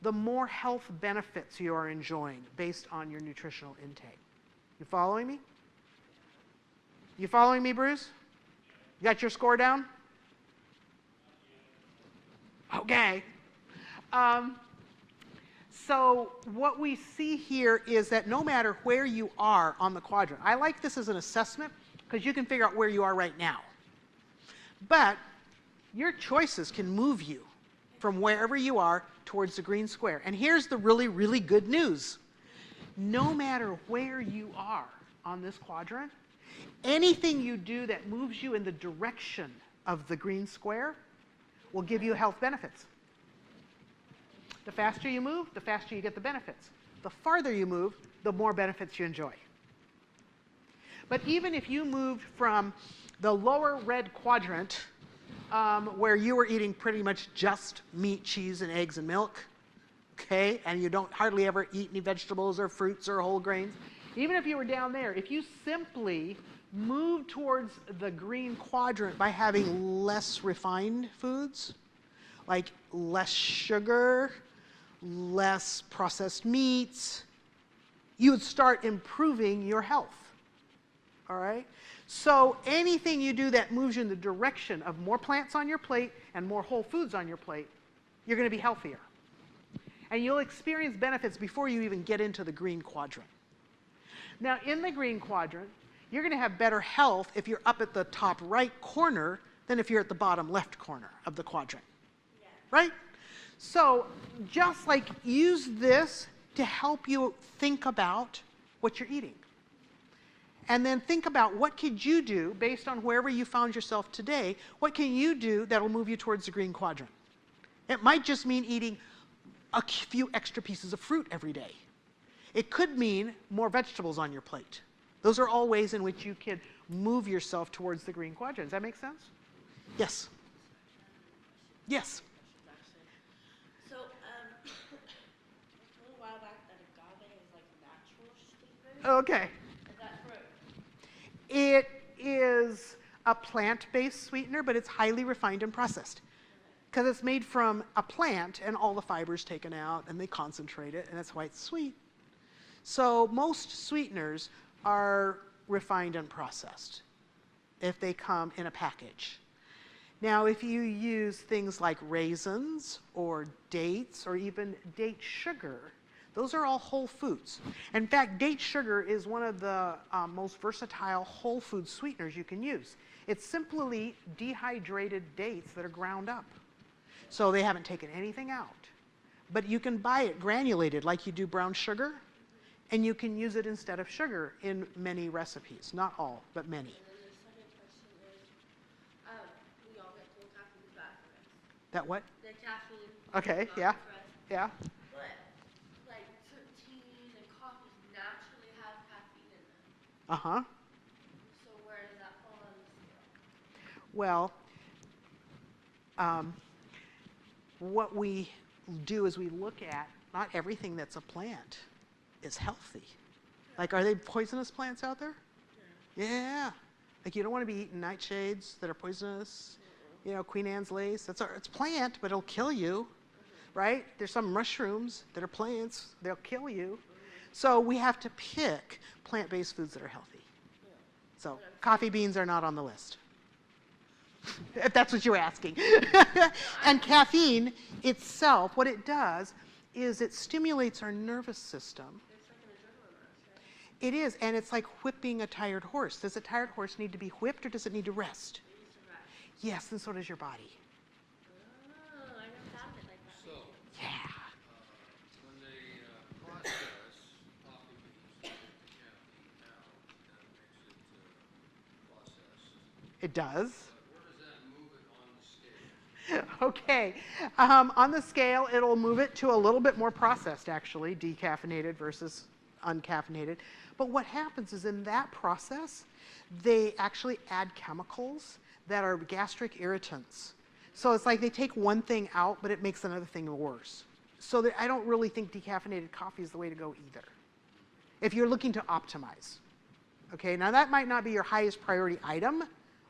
the more health benefits you are enjoying based on your nutritional intake. You following me? You following me, Bruce? You got your score down? Okay. So what we see here is that no matter where you are on the quadrant, I like this as an assessment because you can figure out where you are right now. But your choices can move you from wherever you are towards the green square. And here's the really, really good news. No matter where you are on this quadrant, anything you do that moves you in the direction of the green square will give you health benefits. The faster you move, the faster you get the benefits. The farther you move, the more benefits you enjoy. But even if you moved from the lower red quadrant, where you were eating pretty much just meat, cheese, and eggs and milk, okay, and you don't hardly ever eat any vegetables or fruits or whole grains, even if you were down there, if you simply move towards the green quadrant by having less refined foods, like less sugar, less processed meats, you would start improving your health. All right? So anything you do that moves you in the direction of more plants on your plate and more whole foods on your plate, you're going to be healthier. And you'll experience benefits before you even get into the green quadrant. Now, in the green quadrant, you're going to have better health if you're up at the top right corner than if you're at the bottom left corner of the quadrant. Yeah. Right? So just like use this to help you think about what you're eating. And then think about what could you do based on wherever you found yourself today, what can you do that will move you towards the green quadrant? It might just mean eating a few extra pieces of fruit every day. It could mean more vegetables on your plate. Those are all ways in which you can move yourself towards the green quadrant. Does that make sense? Yes. Yes. So, a little while back that agave is like natural sweetener. Okay. Is that fruit? It is a plant-based sweetener, but it's highly refined and processed. Because it's made from a plant and all the fiber's taken out and they concentrate it, and that's why it's sweet. So most sweeteners are refined and processed if they come in a package. Now, if you use things like raisins or dates or even date sugar, those are all whole foods. In fact, date sugar is one of the most versatile whole food sweeteners you can use. It's simply dehydrated dates that are ground up. So they haven't taken anything out. But you can buy it granulated like you do brown sugar, and you can use it instead of sugar in many recipes. Not all, but many. And then the second question is, we all get told caffeine is bad for us. That what? The caffeine Okay, is not yeah, good for us. yeah. But, like, certain teas and coffees naturally have caffeine in them. Uh-huh. So where does that fall on the scale? Well, what we do is we look at not everything that's a plant is healthy. Like, are they poisonous plants out there? Yeah. Like, you don't want to be eating nightshades that are poisonous. You know, Queen Anne's lace. It's plant, but it'll kill you, right? There's some mushrooms that are plants. They'll kill you. So we have to pick plant-based foods that are healthy. So coffee beans are not on the list, if that's what you're asking. And caffeine itself, what it does is it stimulates our nervous system. It's like an adrenaline rush, right? It is, and it's like whipping a tired horse. Does a tired horse need to be whipped, or does it need to rest? It needs to rest. Yes, and so does your body. Oh, I never thought of it like that. So, Yeah. when they process coffee beans, they get the caffeine out, that makes it processed. It does. But where does that move it on the scale? Okay. On the scale, it'll move it to a little bit more processed, actually, decaffeinated versus uncaffeinated. But what happens is in that process, they actually add chemicals that are gastric irritants. So it's like they take one thing out, but it makes another thing worse. So I don't really think decaffeinated coffee is the way to go either, if you're looking to optimize. Okay, now that might not be your highest priority item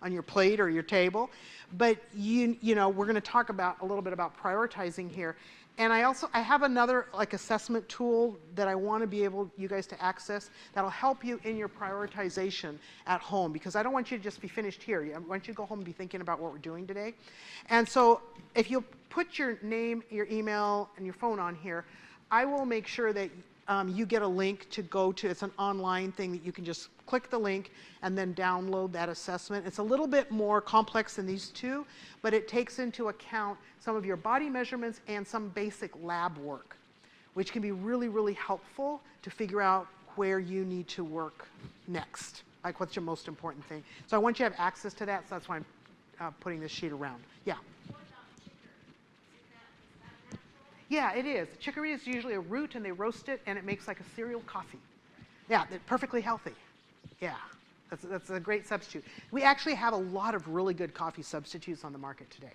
on your plate or your table, but you know, we're going to talk about a little bit about prioritizing here. And I have another like assessment tool that I want to be able you guys to access that'll help you in your prioritization at home, because I don't want you to just be finished here. I want you to go home and be thinking about what we're doing today. And so if you'll put your name, your email, and your phone on here, I will make sure that you get a link to go to. It's an online thing that you can just click the link and then download that assessment. It's a little bit more complex than these two, but it takes into account some of your body measurements and some basic lab work, which can be really, really helpful to figure out where you need to work next, like what's your most important thing. So I want you to have access to that, so that's why I'm putting this sheet around. Yeah. What about chicory? Is that natural? Yeah, it is. Chicory is usually a root, and they roast it, and it makes like a cereal coffee. Yeah, they're perfectly healthy. Yeah, that's a great substitute. We actually have a lot of really good coffee substitutes on the market today.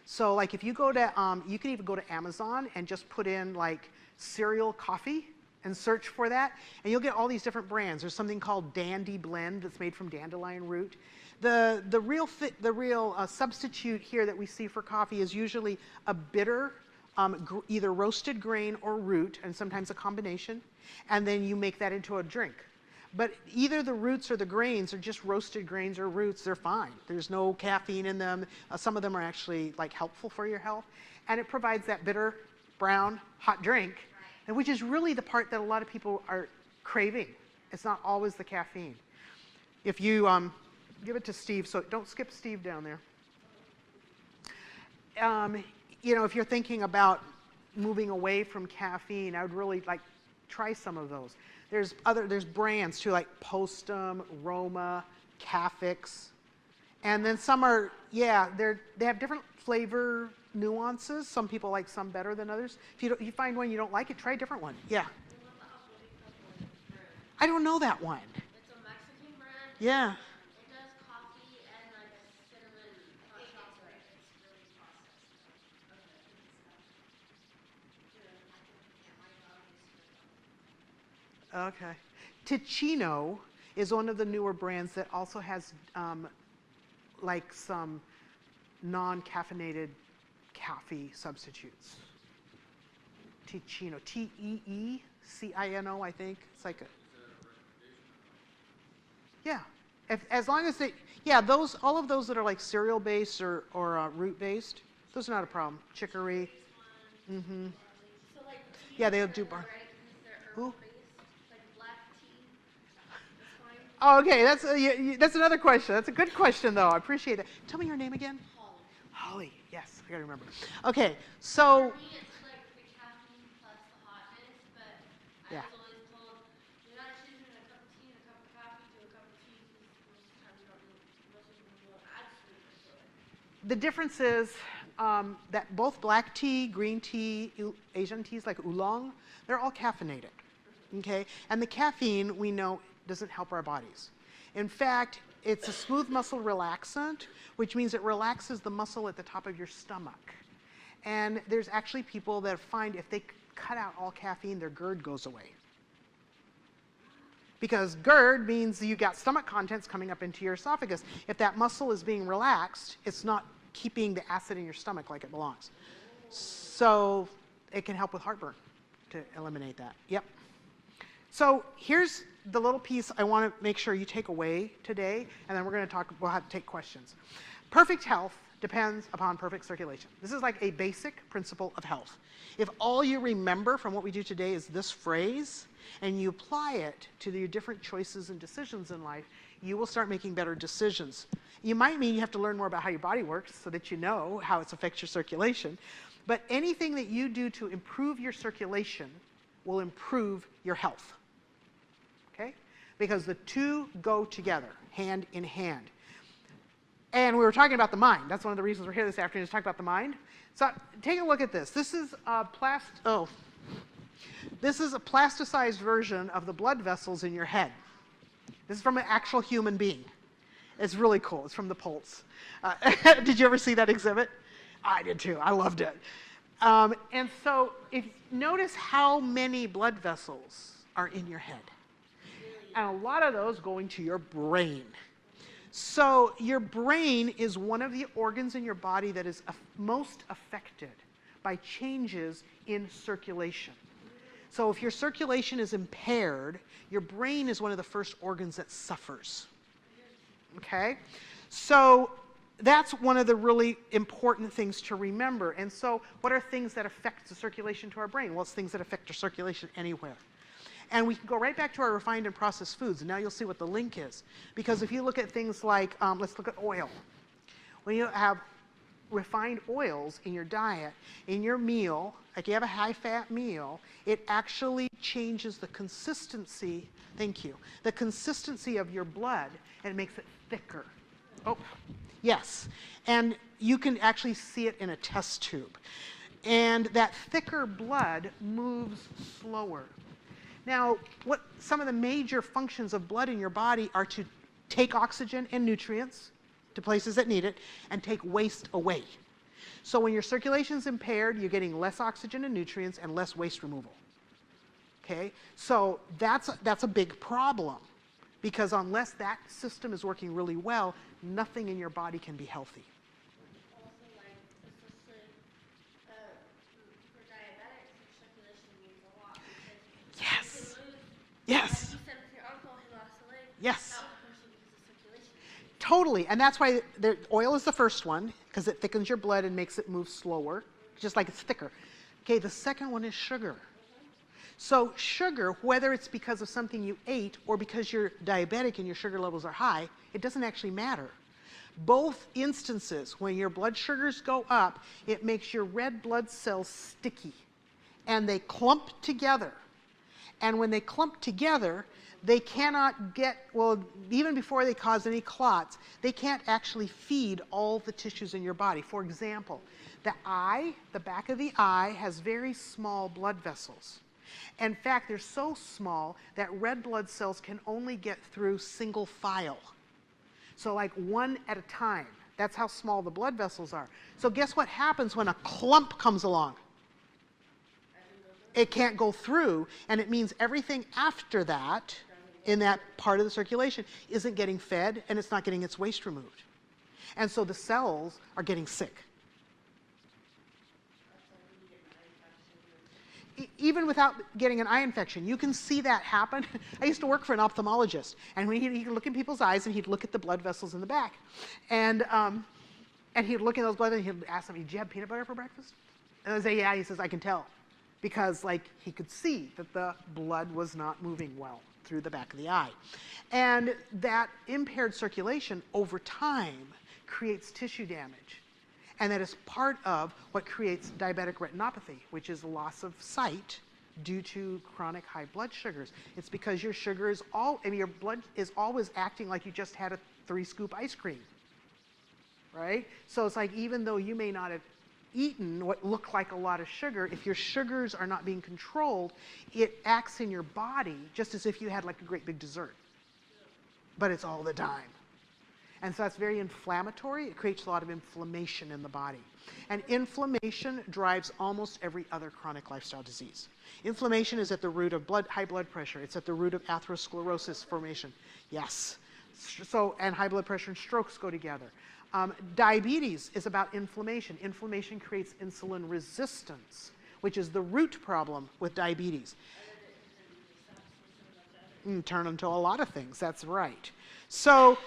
So like if you go to, you can even go to Amazon and just put in like cereal coffee and search for that, and you'll get all these different brands. There's something called Dandy Blend that's made from dandelion root. The real substitute here that we see for coffee is usually a bitter, either roasted grain or root, and sometimes a combination, and then you make that into a drink. But either the roots or the grains are just roasted grains or roots, they're fine. There's no caffeine in them. Some of them are actually like helpful for your health, and it provides that bitter, brown, hot drink, and which is really the part that a lot of people are craving. It's not always the caffeine. If you give it to Steve, so don't skip Steve down there. You know, if you're thinking about moving away from caffeine, I would really like try some of those. There's brands too, like Postum, Roma, Cafix, and then some are, yeah, they have different flavor nuances. Some people like some better than others. If you find one you don't like, try a different one. Yeah. And what about Holy Brand? I don't know that one. It's a Mexican brand. Yeah. It does coffee and like a cinnamon hot chocolate. It's really processed. Okay. Ticino is one of the newer brands that also has like some non-caffeinated coffee substitutes. Ticino, Teecino, I think. It's like a. Yeah, As long as yeah, all of those that are like cereal based or root based, those are not a problem. Chicory. Mm-hmm. So like tea, Yeah, they'll do right? Because they're Ooh. herbal based, like black tea. That's fine. Oh, okay, that's another question. That's a good question, though. I appreciate that. Tell me your name again. Holly. Holly. Yes, I gotta remember. Okay, so For me, it's like the caffeine plus the hotness, but I yeah, was always told you're not choosing a cup of tea and a cup of coffee to a cup of tea because most of the time you don't need, most of them won't add sweetness to it. the difference is that both black tea, green tea, Asian teas like oolong, they're all caffeinated. Okay, and the caffeine we know doesn't help our bodies. In fact, it's a smooth muscle relaxant, which means it relaxes the muscle at the top of your stomach. And there's actually people that find if they cut out all caffeine, their GERD goes away. Because GERD means you got stomach contents coming up into your esophagus. If that muscle is being relaxed, it's not keeping the acid in your stomach like it belongs. So it can help with heartburn to eliminate that. Yep. So here's the little piece I want to make sure you take away today, and then we're going to talk about how to take questions. Perfect health depends upon perfect circulation. This is like a basic principle of health. If all you remember from what we do today is this phrase, and you apply it to your different choices and decisions in life, you will start making better decisions. You might mean you have to learn more about how your body works so that you know how it affects your circulation, but anything that you do to improve your circulation will improve your health. Okay? Because the two go together, hand in hand. And we were talking about the mind. That's one of the reasons we're here this afternoon, is to talk about the mind. So take a look at this. This is a plasticized version of the blood vessels in your head. This is from an actual human being. It's really cool. It's from the Pulse. Did you ever see that exhibit? I did too. I loved it. And so notice how many blood vessels are in your head. And a lot of those go into your brain. So your brain is one of the organs in your body that is most affected by changes in circulation. So if your circulation is impaired, your brain is one of the first organs that suffers. Okay? So that's one of the really important things to remember. And so what are things that affect the circulation to our brain? Well, it's things that affect our circulation anywhere. And we can go right back to our refined and processed foods, and now you'll see what the link is. Because if you look at things like, let's look at oil. When you have refined oils in your diet, in your meal, like you have a high-fat meal, it actually changes the consistency, thank you, the consistency of your blood, and it makes it thicker. Oh, yes. And you can actually see it in a test tube. And that thicker blood moves slower. Now, what some of the major functions of blood in your body are to take oxygen and nutrients to places that need it and take waste away. So when your circulation is impaired, you're getting less oxygen and nutrients and less waste removal. Okay? So that's a big problem, because unless that system is working really well, nothing in your body can be healthy. Also, like, especially for diabetics, circulation means a lot because Yes. you can lose. Yes. Like you said with your uncle who lost a leg. Yes. That was partially because of circulation. Totally, and that's why oil is the first one, because it thickens your blood and makes it move slower, just like it's thicker. Okay, the second one is sugar. So sugar, whether it's because of something you ate or because you're diabetic and your sugar levels are high, it doesn't actually matter. Both instances, when your blood sugars go up, it makes your red blood cells sticky, and they clump together. And when they clump together, they cannot even before they cause any clots, they can't actually feed all the tissues in your body. For example, the back of the eye has very small blood vessels. In fact, they're so small that red blood cells can only get through single file. So like one at a time. That's how small the blood vessels are. So guess what happens when a clump comes along? It can't go through, and it means everything after that in that part of the circulation isn't getting fed, and it's not getting its waste removed. And so the cells are getting sick. even without getting an eye infection, you can see that happen. I used to work for an ophthalmologist, and when he'd look in people's eyes and he'd look at the blood vessels in the back. And he'd look at those blood and he'd ask them, "Did you have peanut butter for breakfast?" And I'd say, "Yeah." He says, "I can tell." Because he could see that the blood was not moving well through the back of the eye. And that impaired circulation over time creates tissue damage. And that is part of what creates diabetic retinopathy, which is loss of sight due to chronic high blood sugars. It's because your sugar is your blood is always acting like you just had a 3-scoop ice cream, right? So it's like, even though you may not have eaten what looked like a lot of sugar, if your sugars are not being controlled, it acts in your body just as if you had like a great big dessert. But it's all the time. And so that's very inflammatory. It creates a lot of inflammation in the body. And inflammation drives almost every other chronic lifestyle disease. Inflammation is at the root of high blood pressure. It's at the root of atherosclerosis formation. Yes. And high blood pressure and strokes go together. Diabetes is about inflammation. Inflammation creates insulin resistance, which is the root problem with diabetes. Turn into a lot of things. That's right. So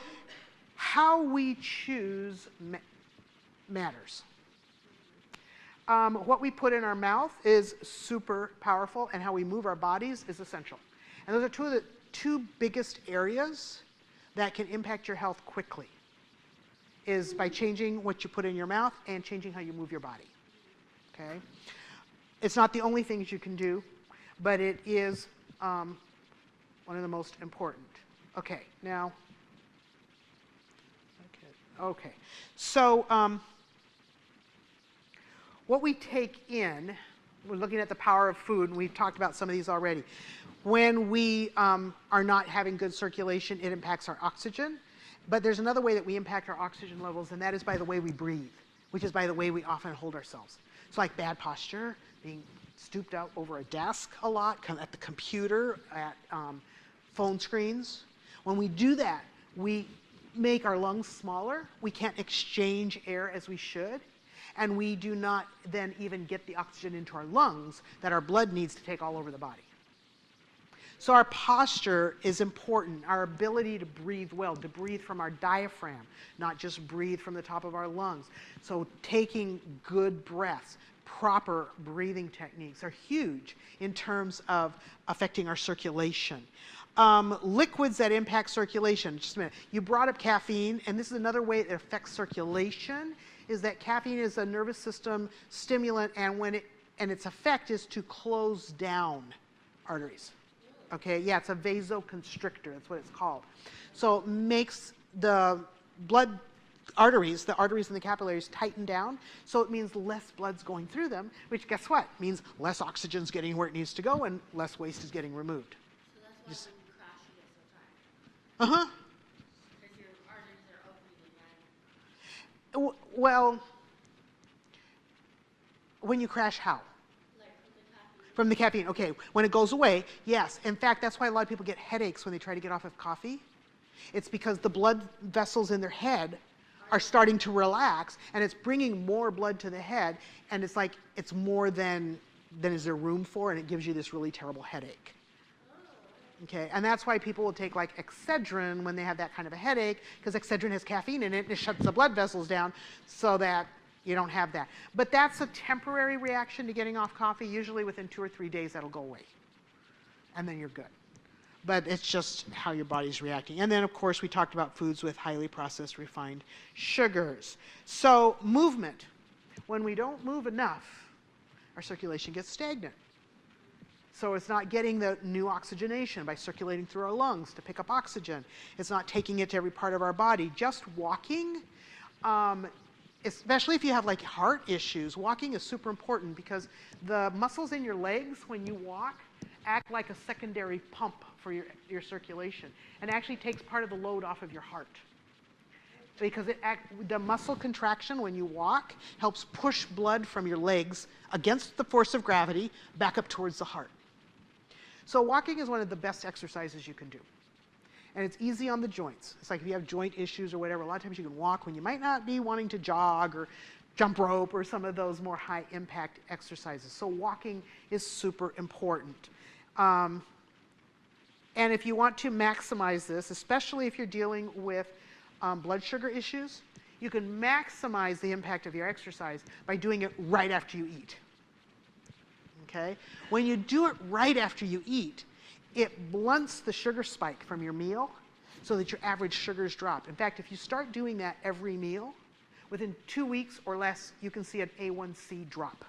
how we choose matters. What we put in our mouth is super powerful, and how we move our bodies is essential. And those are two biggest areas that can impact your health quickly, is by changing what you put in your mouth and changing how you move your body. Okay? It's not the only things you can do, but it is one of the most important. Okay, now. Okay. So what we take in, we're looking at the power of food, and we've talked about some of these already. When we are not having good circulation, it impacts our oxygen. But there's another way that we impact our oxygen levels, and that is by the way we breathe, which is by the way we often hold ourselves. It's like bad posture, being stooped out over a desk a lot, at the computer, at phone screens. When we do that, we make our lungs smaller. We can't exchange air as we should. And we do not then even get the oxygen into our lungs that our blood needs to take all over the body. So our posture is important. Our ability to breathe well, to breathe from our diaphragm, not just breathe from the top of our lungs. So taking good breaths, proper breathing techniques are huge in terms of affecting our circulation. Liquids that impact circulation. Just a minute. You brought up caffeine, and this is another way it affects circulation, is that caffeine is a nervous system stimulant, and its effect is to close down arteries. Okay, yeah, it's a vasoconstrictor, that's what it's called. So it makes the arteries in the capillaries tighten down, so it means less blood's going through them, which guess what? Means less oxygen's getting where it needs to go and less waste is getting removed. So that's why when you crash, you get so tired. Uh-huh. Because your arteries are opening and Well, when you crash, how? like from the caffeine. From the caffeine, okay. When it goes away, yes. In fact, that's why a lot of people get headaches when they try to get off of coffee. It's because the blood vessels in their head are starting to relax, and it's bringing more blood to the head, and it's like it's more than is there room for, and it gives you this really terrible headache. Okay, and that's why people will take like Excedrin when they have that kind of a headache, because Excedrin has caffeine in it, and it shuts the blood vessels down so that you don't have that. But that's a temporary reaction to getting off coffee. Usually within 2 or 3 days, that'll go away, and then you're good. But it's just how your body's reacting. And then, of course, we talked about foods with highly processed refined sugars. So movement. When we don't move enough, our circulation gets stagnant. So it's not getting the new oxygenation by circulating through our lungs to pick up oxygen. It's not taking it to every part of our body. Just walking, especially if you have like heart issues, walking is super important because the muscles in your legs when you walk act like a secondary pump for your circulation, and actually takes part of the load off of your heart. Because the muscle contraction when you walk helps push blood from your legs against the force of gravity back up towards the heart. So walking is one of the best exercises you can do. And it's easy on the joints. It's like if you have joint issues or whatever, a lot of times you can walk when you might not be wanting to jog or jump rope or some of those more high impact exercises. So walking is super important. And if you want to maximize this, especially if you're dealing with blood sugar issues, you can maximize the impact of your exercise by doing it right after you eat. Okay? When you do it right after you eat, it blunts the sugar spike from your meal so that your average sugars drop. In fact, if you start doing that every meal, within 2 weeks or less, you can see an A1C drop.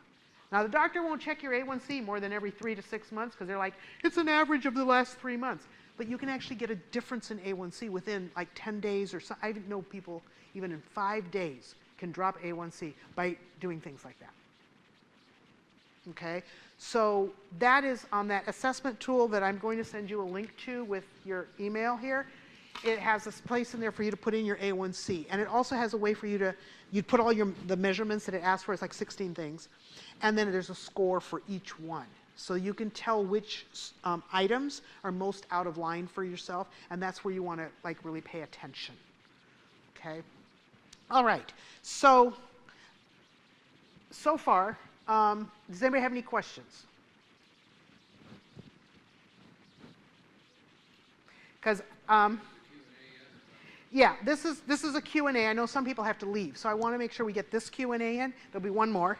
Now, the doctor won't check your A1C more than every 3 to 6 months because they're like, it's an average of the last 3 months. But you can actually get a difference in A1C within like 10 days or so. I know people even in 5 days can drop A1C by doing things like that. Okay? So that is on that assessment tool that I'm going to send you a link to with your email here. It has a place in there for you to put in your A1C. And it also has a way for you to, you put all the measurements that it asks for. It's like 16 things. And then there's a score for each one. So you can tell which items are most out of line for yourself. And that's where you want to like really pay attention. Okay? All right. So far, does anybody have any questions? Because yeah, this is a Q&A. I know some people have to leave, so I want to make sure we get this Q&A in. There'll be one more,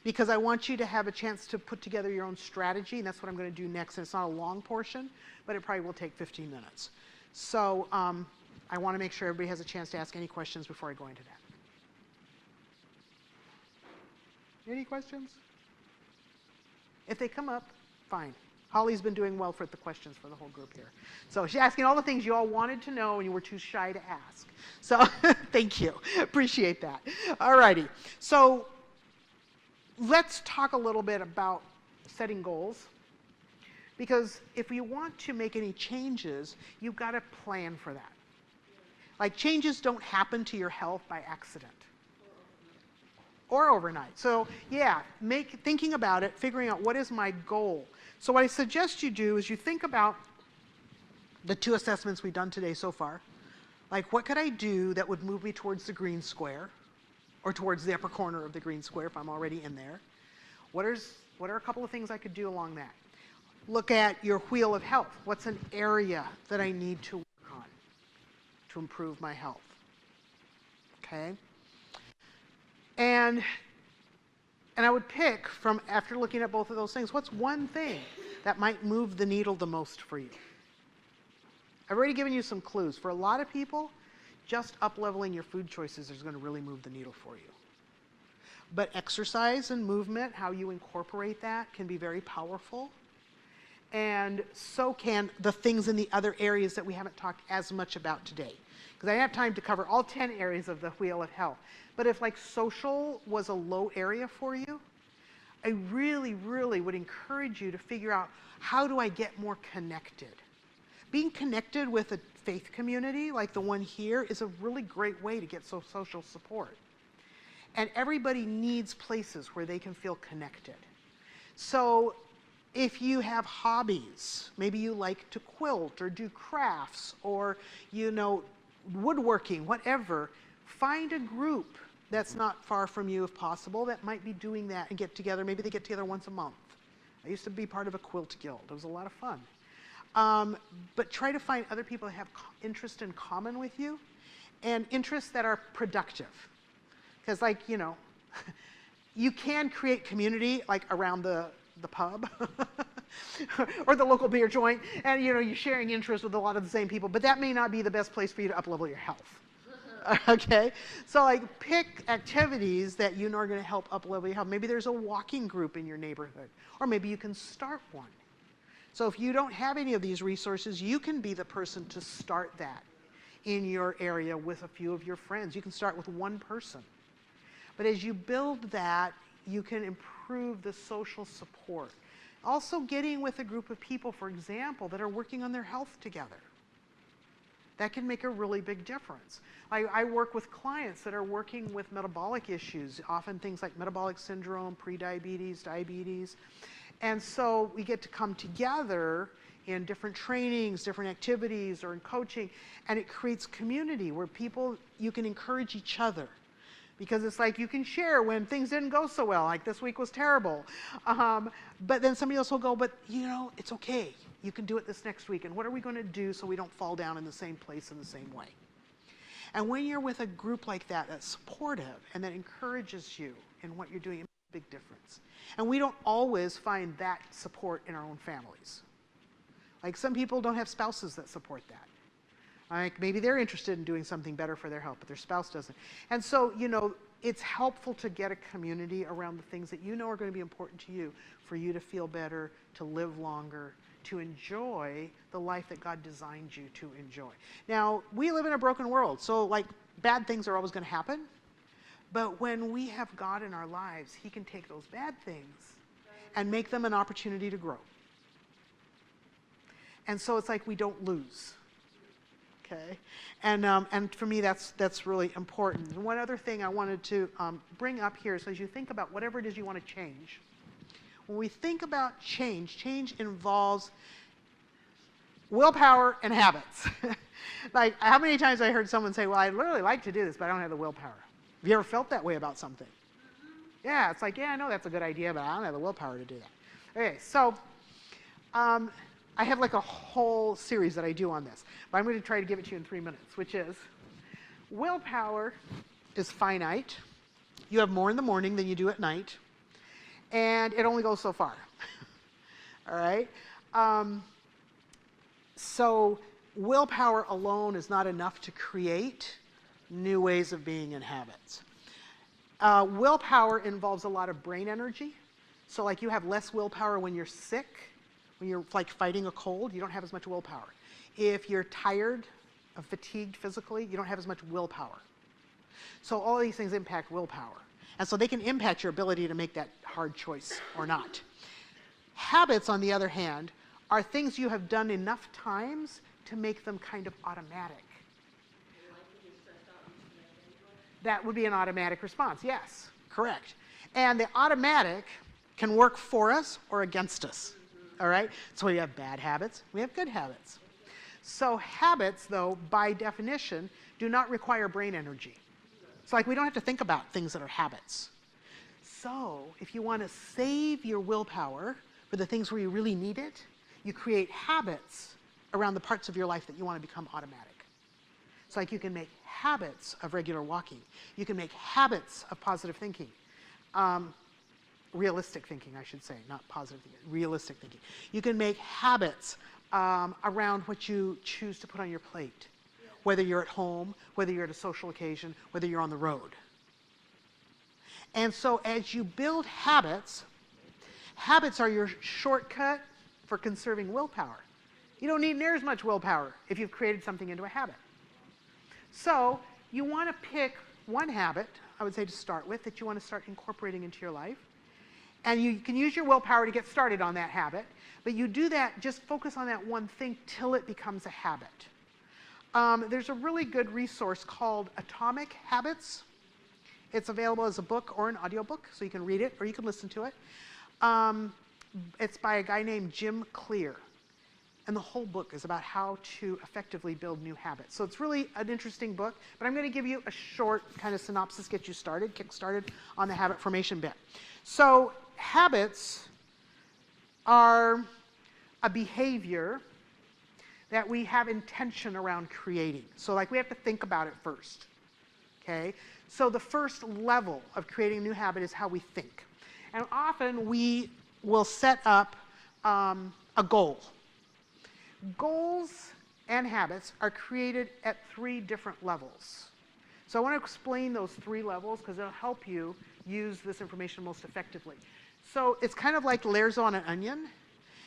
because I want you to have a chance to put together your own strategy, and that's what I'm going to do next. And it's not a long portion, but it probably will take 15 minutes. So I want to make sure everybody has a chance to ask any questions before I go into that. Any questions? If they come up, fine. Holly's been doing well for the questions for the whole group here. So she's asking all the things you all wanted to know and you were too shy to ask. So thank you. Appreciate that. All righty. So let's talk a little bit about setting goals. Because if you want to make any changes, you've got to plan for that. Like changes don't happen to your health by accident. Or overnight. So yeah, thinking about it, figuring out what is my goal. So what I suggest you do is you think about the 2 assessments we've done today so far. Like what could I do that would move me towards the green square or towards the upper corner of the green square if I'm already in there? What are a couple of things I could do along that? Look at your wheel of health. What's an area that I need to work on to improve my health? Okay? And I would pick from, after looking at both of those things, what's one thing that might move the needle the most for you? I've already given you some clues. For a lot of people, just up-leveling your food choices is going to really move the needle for you. But exercise and movement, how you incorporate that, can be very powerful. And so can the things in the other areas that we haven't talked as much about today. Because I have time to cover all 10 areas of the wheel of health. But if like social was a low area for you, I really, really would encourage you to figure out, how do I get more connected? Being connected with a faith community like the one here is a really great way to get social support. And everybody needs places where they can feel connected. So if you have hobbies, maybe you like to quilt or do crafts or, woodworking, whatever, find a group that's not far from you if possible that might be doing that and get together. Maybe they get together once a month. I used to be part of a quilt guild. It was a lot of fun. But try to find other people that have interest in common with you and interests that are productive. Because you can create community like around the pub or the local beer joint, and you're sharing interests with a lot of the same people, but that may not be the best place for you to up-level your health. Okay? So pick activities that you know are going to help up-level your health. Maybe there's a walking group in your neighborhood, or maybe you can start one. So if you don't have any of these resources, you can be the person to start that in your area with a few of your friends. You can start with one person. But as you build that, you can improve the social support. Also getting with a group of people, for example, that are working on their health together. That can make a really big difference. I work with clients that are working with metabolic issues, often things like metabolic syndrome, prediabetes, diabetes. And so we get to come together in different trainings, different activities, or in coaching, and it creates community where you can encourage each other. because it's like you can share when things didn't go so well, like this week was terrible. But then somebody else will go, but it's okay. You can do it this next week. And what are we going to do so we don't fall down in the same place in the same way? And when you're with a group like that that's supportive and that encourages you in what you're doing, it makes a big difference. And we don't always find that support in our own families. Like some people don't have spouses that support that. Like maybe they're interested in doing something better for their health, but their spouse doesn't. And so, it's helpful to get a community around the things that are going to be important to you, for you to feel better, to live longer, to enjoy the life that God designed you to enjoy. Now, we live in a broken world, so like bad things are always going to happen. But when we have God in our lives, he can take those bad things and make them an opportunity to grow. And so it's like we don't lose. Okay, and for me that's really important. And one other thing I wanted to bring up here is, as you think about whatever it is you want to change, when we think about change involves willpower and habits. Like how many times I heard someone say, well, I'd really like to do this, but I don't have the willpower. Have you ever felt that way about something? Yeah, it's like, yeah, I know that's a good idea, but I don't have the willpower to do that. Okay, so I have like a whole series that I do on this, but I'm going to try to give it to you in 3 minutes, which is willpower is finite. You have more in the morning than you do at night, and it only goes so far. All right? So willpower alone is not enough to create new ways of being and habits. Willpower involves a lot of brain energy. So like you have less willpower when you're sick. When you're like fighting a cold, you don't have as much willpower. If you're tired or fatigued physically, you don't have as much willpower. So all these things impact willpower. And so they can impact your ability to make that hard choice or not. Habits, on the other hand, are things you have done enough times to make them kind of automatic. That would be an automatic response, yes, correct. And the automatic can work for us or against us. All right? So we have bad habits, we have good habits. So habits, though, by definition, do not require brain energy. It's like we don't have to think about things that are habits. So if you want to save your willpower for the things where you really need it, you create habits around the parts of your life that you want to become automatic. It's like you can make habits of regular walking. You can make habits of positive thinking. Realistic thinking, I should say, not positive thinking, realistic thinking. You can make habits around what you choose to put on your plate, whether you're at home, whether you're at a social occasion, whether you're on the road. And so as you build habits, habits are your shortcut for conserving willpower. You don't need near as much willpower if you've created something into a habit. So you want to pick one habit, I would say to start with, that you want to start incorporating into your life. And you can use your willpower to get started on that habit, but you do that, just focus on that one thing till it becomes a habit. There's a really good resource called Atomic Habits. It's available as a book or an audiobook, so you can read it or you can listen to it. It's by a guy named Jim Clear. And the whole book is about how to effectively build new habits. So it's really an interesting book, but I'm going to give you a short kind of synopsis, get you started, kick started on the habit formation bit. So habits are a behavior that we have intention around creating. So like we have to think about it first. Okay? So the first level of creating a new habit is how we think. And often we will set up a goal. Goals and habits are created at 3 different levels. So I want to explain those 3 levels because it'll help you use this information most effectively. So it's kind of like layers on an onion,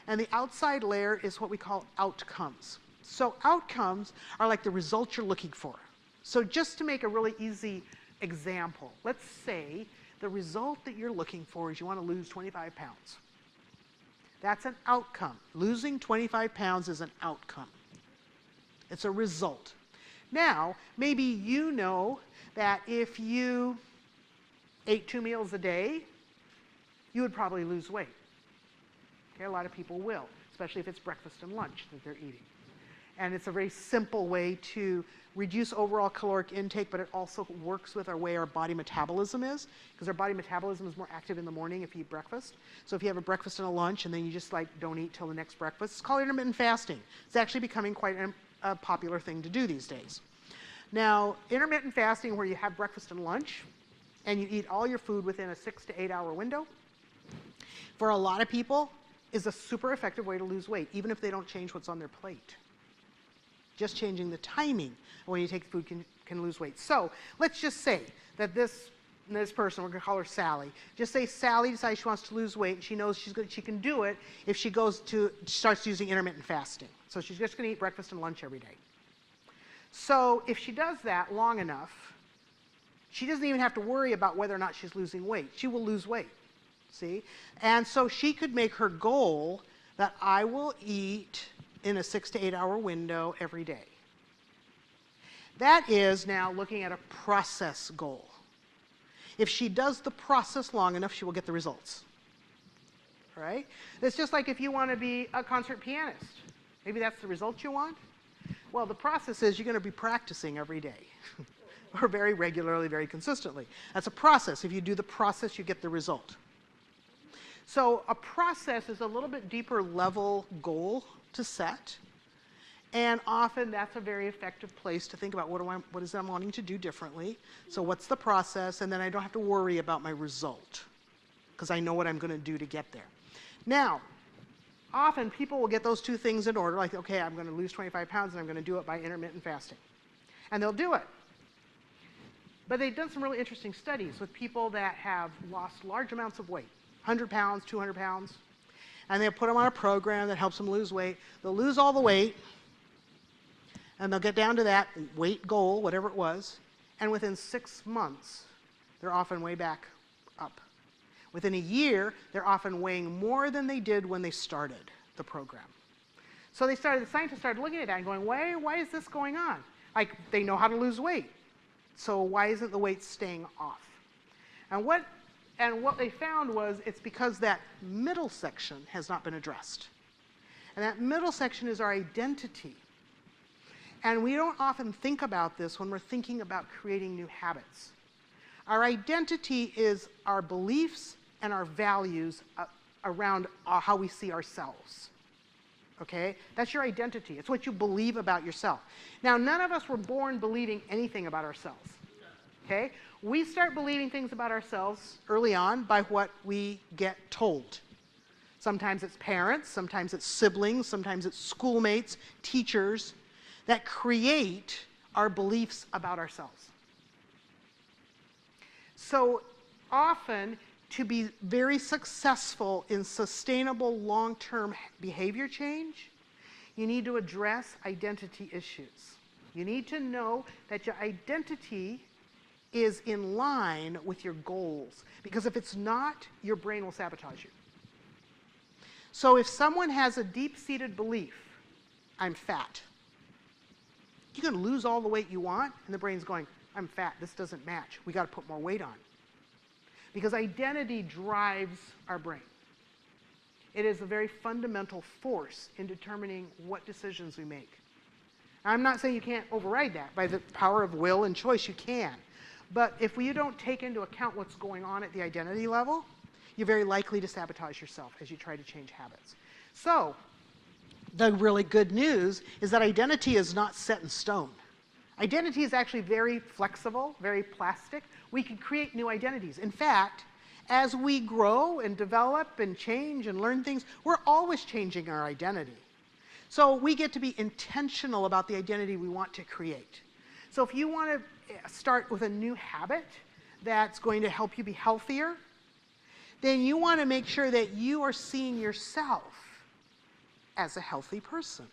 and the outside layer is what we call outcomes. So outcomes are like the results you're looking for. So just to make a really easy example, let's say the result that you're looking for is you want to lose 25 pounds. That's an outcome. Losing 25 pounds is an outcome. It's a result. Now, maybe you know that if you ate 2 meals a day, you would probably lose weight. Okay, a lot of people will, especially if it's breakfast and lunch that they're eating. And it's a very simple way to reduce overall caloric intake, but it also works with our way our body metabolism is, because our body metabolism is more active in the morning if you eat breakfast. So if you have a breakfast and a lunch and then you just like don't eat till the next breakfast, it's called intermittent fasting. It's actually becoming quite a popular thing to do these days. Now, intermittent fasting, where you have breakfast and lunch and you eat all your food within a 6 to 8 hour window, for a lot of people is a super effective way to lose weight, even if they don't change what's on their plate. Just changing the timing of when you take the food can lose weight. So let's just say that this person, we're going to call her Sally, just say Sally decides she wants to lose weight, and she knows she can do it if she starts using intermittent fasting. So she's just going to eat breakfast and lunch every day. So if she does that long enough, she doesn't even have to worry about whether or not she's losing weight. She will lose weight, see? And so she could make her goal that I will eat in a 6 to 8 hour window every day. That is now looking at a process goal. If she does the process long enough, she will get the results. Right? It's just like if you want to be a concert pianist. Maybe that's the result you want. Well, the process is you're going to be practicing every day. Or very regularly, very consistently. That's a process. If you do the process, you get the result. So a process is a little bit deeper level goal to set. And often that's a very effective place to think about what is I'm wanting to do differently. So what's the process? And then I don't have to worry about my result because I know what I'm going to do to get there. Now, often people will get those two things in order, like, okay, I'm going to lose 25 pounds and I'm going to do it by intermittent fasting. And they'll do it. But they've done some really interesting studies with people that have lost large amounts of weight, 100 pounds, 200 pounds, and they'll put them on a program that helps them lose weight. They'll lose all the weight, and they'll get down to that weight goal, whatever it was, and within 6 months, they're often way back up. Within a year, they're often weighing more than they did when they started the program. So the scientists started looking at that and going, why is this going on? Like, they know how to lose weight. So why isn't the weight staying off? And what they found was it's because that middle section has not been addressed. And that middle section is our identity. And we don't often think about this when we're thinking about creating new habits. Our identity is our beliefs and our values around how we see ourselves. Okay? That's your identity. It's what you believe about yourself. Now, none of us were born believing anything about ourselves. Okay? We start believing things about ourselves early on by what we get told. Sometimes it's parents, sometimes it's siblings, sometimes it's schoolmates, teachers that create our beliefs about ourselves. So often, to be very successful in sustainable long-term behavior change, you need to address identity issues. You need to know that your identity is in line with your goals, because if it's not, your brain will sabotage you. So if someone has a deep-seated belief, I'm fat, you can lose all the weight you want, and the brain's going, I'm fat, this doesn't match, we got to put more weight on. Because identity drives our brain. It is a very fundamental force in determining what decisions we make. I'm not saying you can't override that. By the power of will and choice, you can. But if you don't take into account what's going on at the identity level, you're very likely to sabotage yourself as you try to change habits. So, the really good news is that identity is not set in stone. Identity is actually very flexible, very plastic. We can create new identities. In fact, as we grow and develop and change and learn things, we're always changing our identity. So we get to be intentional about the identity we want to create. So if you want to start with a new habit that's going to help you be healthier, then you want to make sure that you are seeing yourself as a healthy person.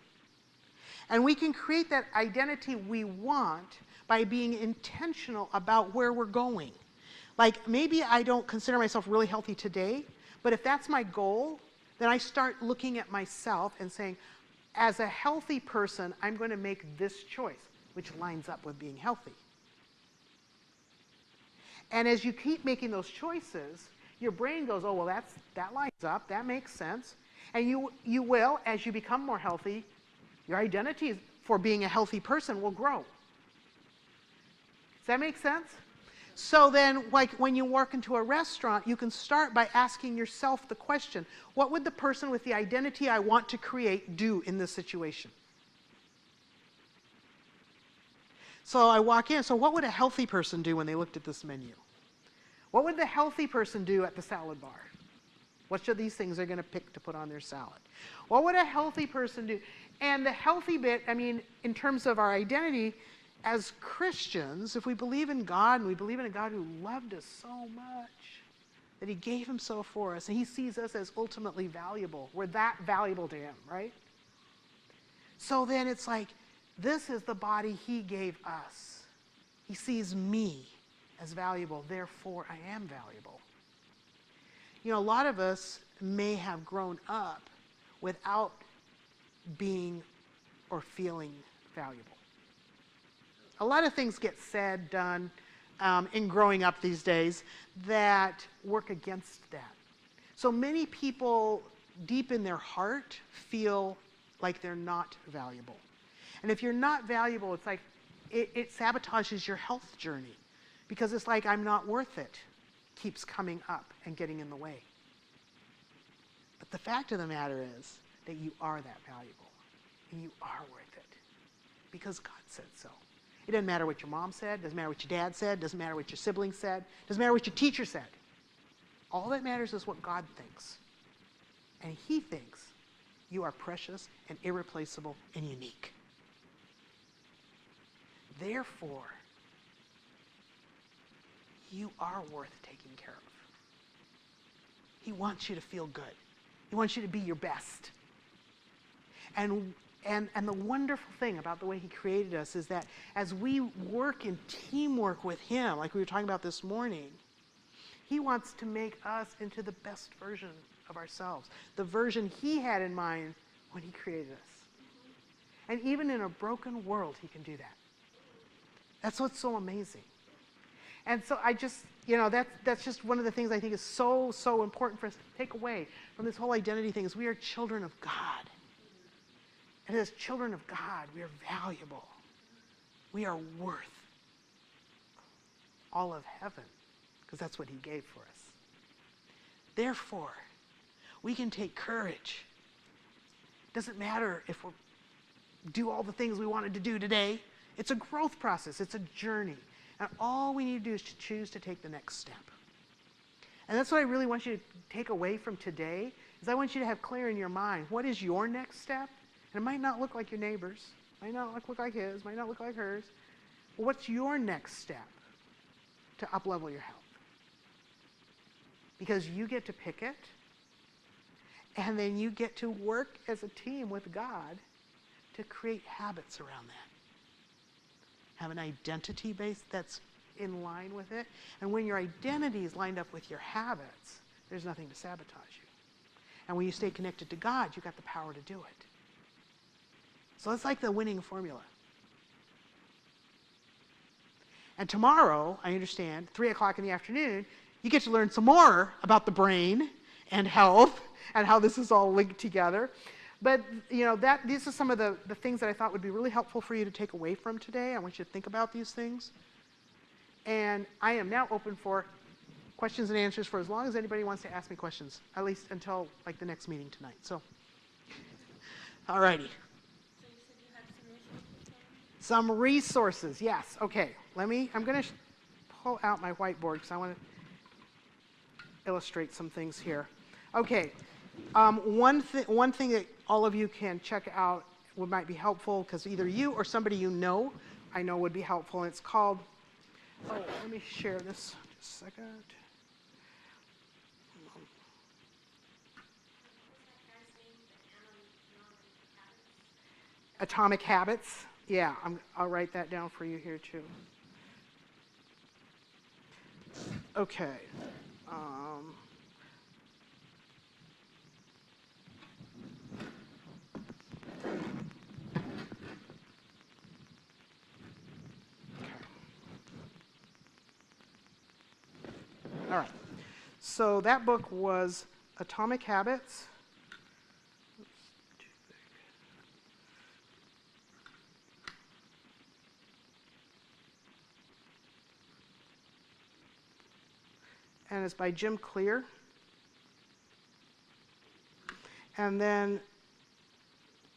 And we can create that identity we want by being intentional about where we're going. Like, maybe I don't consider myself really healthy today, but if that's my goal, then I start looking at myself and saying, as a healthy person, I'm going to make this choice, which lines up with being healthy. And as you keep making those choices, your brain goes, oh, well, that lines up, that makes sense. And you will, as you become more healthy, your identity for being a healthy person will grow. Does that make sense? So then, like when you walk into a restaurant, you can start by asking yourself the question, what would the person with the identity I want to create do in this situation? So I walk in, so what would a healthy person do when they looked at this menu? What would the healthy person do at the salad bar? Which of these things they're going to pick to put on their salad? What would a healthy person do? And the healthy bit, I mean, in terms of our identity, as Christians, if we believe in God, and we believe in a God who loved us so much, that he gave himself for us, and he sees us as ultimately valuable. We're that valuable to him, right? So then it's like, this is the body he gave us. He sees me as valuable, therefore I am valuable. You know, a lot of us may have grown up without being or feeling valuable. A lot of things get said, done in growing up these days that work against that. So many people deep in their heart feel like they're not valuable. And if you're not valuable, it's like it sabotages your health journey because it's like I'm not worth it keeps coming up and getting in the way. But the fact of the matter is that you are that valuable and you are worth it because God said so. It doesn't matter what your mom said, doesn't matter what your dad said, doesn't matter what your siblings said, doesn't matter what your teacher said. All that matters is what God thinks. And he thinks you are precious and irreplaceable and unique. Therefore, you are worth taking care of. He wants you to feel good. He wants you to be your best. And the wonderful thing about the way he created us is that as we work in teamwork with him, like we were talking about this morning, he wants to make us into the best version of ourselves, the version he had in mind when he created us. And even in a broken world, he can do that. That's what's so amazing. And so I just, you know, that's just one of the things I think is so, so important for us to take away from this whole identity thing is we are children of God. And as children of God, we are valuable. We are worth all of heaven because that's what he gave for us. Therefore, we can take courage. It doesn't matter if we do all the things we wanted to do today. It's a growth process. It's a journey. And all we need to do is to choose to take the next step. And that's what I really want you to take away from today, is I want you to have clear in your mind, what is your next step? And it might not look like your neighbor's, might not look like his, might not look like hers. But what's your next step to up-level your health? Because you get to pick it, and then you get to work as a team with God to create habits around that. Have an identity base that's in line with it. And when your identity is lined up with your habits, there's nothing to sabotage you. And when you stay connected to God, you've got the power to do it. So it's like the winning formula. And tomorrow, I understand, 3 o'clock in the afternoon, you get to learn some more about the brain and health and how this is all linked together. But, you know, these are some of the things that I thought would be really helpful for you to take away from today. I want you to think about these things. And I am now open for questions and answers for as long as anybody wants to ask me questions, at least until, like, the next meeting tonight. So, all righty. So you said you had Some resources, yes. Okay, I'm going to pull out my whiteboard because I want to illustrate some things here. Okay, one thing that all of you can check out might be helpful because either you or somebody you know, I know would be helpful. And it's called, let me share this just a second. Atomic Habits. Yeah, I'll write that down for you here too. Okay. All right. So that book was Atomic Habits. and it's by Jim Clear. And then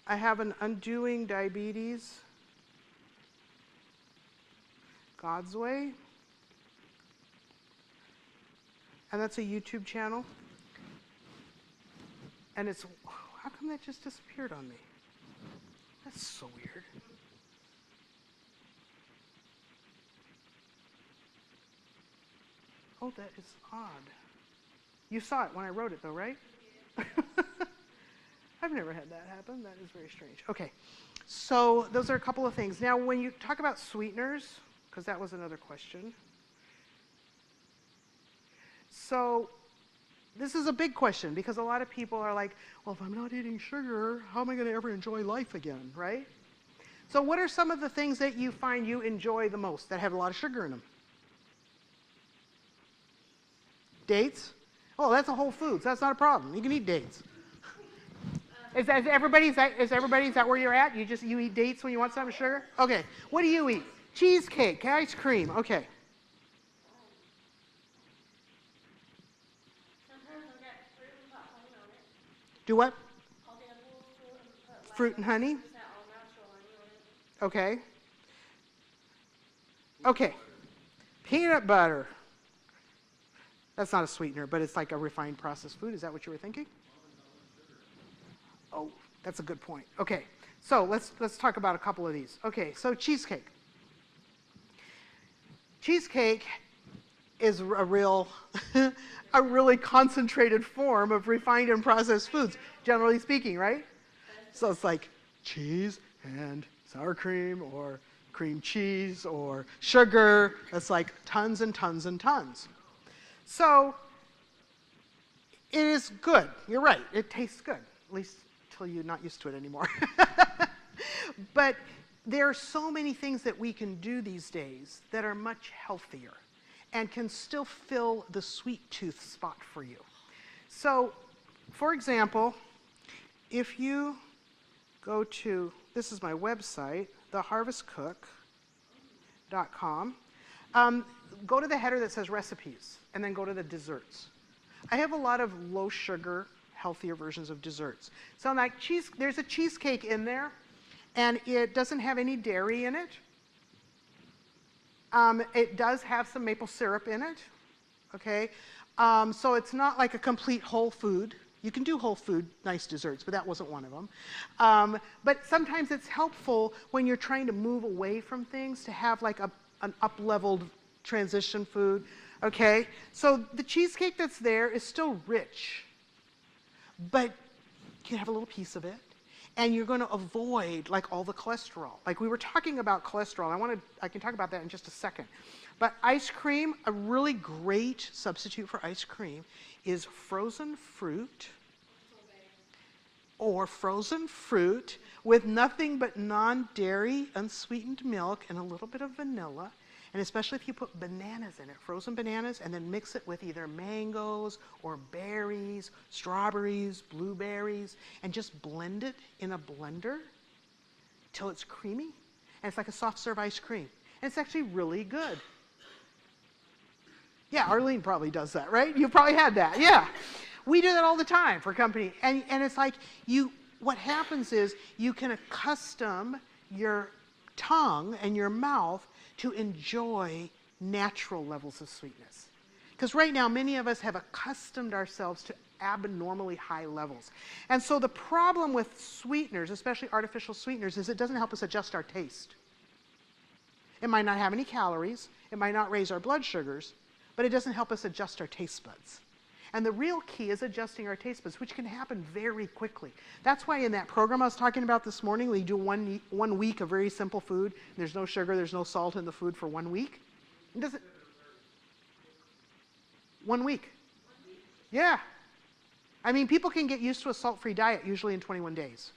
I have an Undoing Diabetes, God's Way. And that's a YouTube channel. And it's, how come that just disappeared on me? That's so weird. Oh, that is odd. You saw it when I wrote it though, right? I've never had that happen. That is very strange. Okay, so those are a couple of things. Now, when you talk about sweeteners, because that was another question. So this is a big question because a lot of people are like, well, if I'm not eating sugar, how am I going to ever enjoy life again, right? So what are some of the things that you find you enjoy the most that have a lot of sugar in them? Dates? Oh, that's a Whole Foods. That's not a problem. You can eat dates. Is that where you're at? You eat dates when you want some sugar? Okay. What do you eat? Cheesecake, ice cream. Okay. Sometimes I'll get fruit and put honey on it. Do what? I'll get a bowl of fruit and put like Fruit and honey? 100% all natural honey on it. Okay. Okay. Peanut butter. That's not a sweetener, but it's like a refined processed food. Is that what you were thinking? Oh, that's a good point. Okay. So let's talk about a couple of these. Okay, so cheesecake. Cheesecake is a really concentrated form of refined and processed foods, generally speaking, right? So it's like cheese and sour cream or cream cheese or sugar. It's like tons and tons and tons. So it is good. You're right. It tastes good, at least until you're not used to it anymore. But there are so many things that we can do these days that are much healthier and can still fill the sweet tooth spot for you. So, for example, if you go to, this is my website, theharvestcook.com, go to the header that says recipes, and then go to the desserts. I have a lot of low sugar, healthier versions of desserts. So like there's a cheesecake in there, and it doesn't have any dairy in it. It does have some maple syrup in it, okay? So it's not like a complete whole food. You can do whole food, nice desserts, but that wasn't one of them. But sometimes it's helpful when you're trying to move away from things to have like an up-leveled transition food, okay? So the cheesecake that's there is still rich, but you can have a little piece of it, and you're going to avoid like all the cholesterol. Like we were talking about cholesterol. I can talk about that in just a second. But ice cream, a really great substitute for ice cream is frozen fruit or frozen fruit with nothing but non-dairy, unsweetened milk and a little bit of vanilla. And especially if you put bananas in it, frozen bananas, and then mix it with either mangoes or berries, strawberries, blueberries, and just blend it in a blender till it's creamy. And it's like a soft serve ice cream. And it's actually really good. Yeah, Arlene probably does that, right? You probably had that, yeah. We do that all the time for company. And it's like what happens is you can accustom your tongue and your mouth to enjoy natural levels of sweetness. Because right now, many of us have accustomed ourselves to abnormally high levels. And so the problem with sweeteners, especially artificial sweeteners, is it doesn't help us adjust our taste. It might not have any calories, it might not raise our blood sugars, but it doesn't help us adjust our taste buds. And the real key is adjusting our taste buds, which can happen very quickly. That's why in that program I was talking about this morning, we do one week of very simple food. There's no sugar, there's no salt in the food for 1 week. It doesn't. 1 week. Yeah. I mean, people can get used to a salt-free diet usually in 21 days.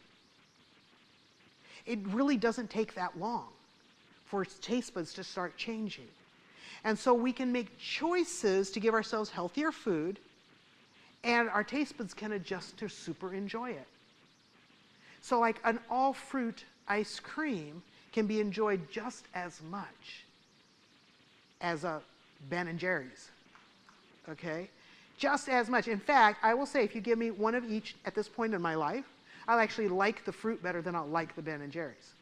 It really doesn't take that long for taste buds to start changing. And so we can make choices to give ourselves healthier food, and our taste buds can adjust to super enjoy it. So like an all-fruit ice cream can be enjoyed just as much as a Ben & Jerry's. okay? Just as much. In fact, I will say if you give me one of each at this point in my life, I'll actually like the fruit better than I'll like the Ben and Jerry's.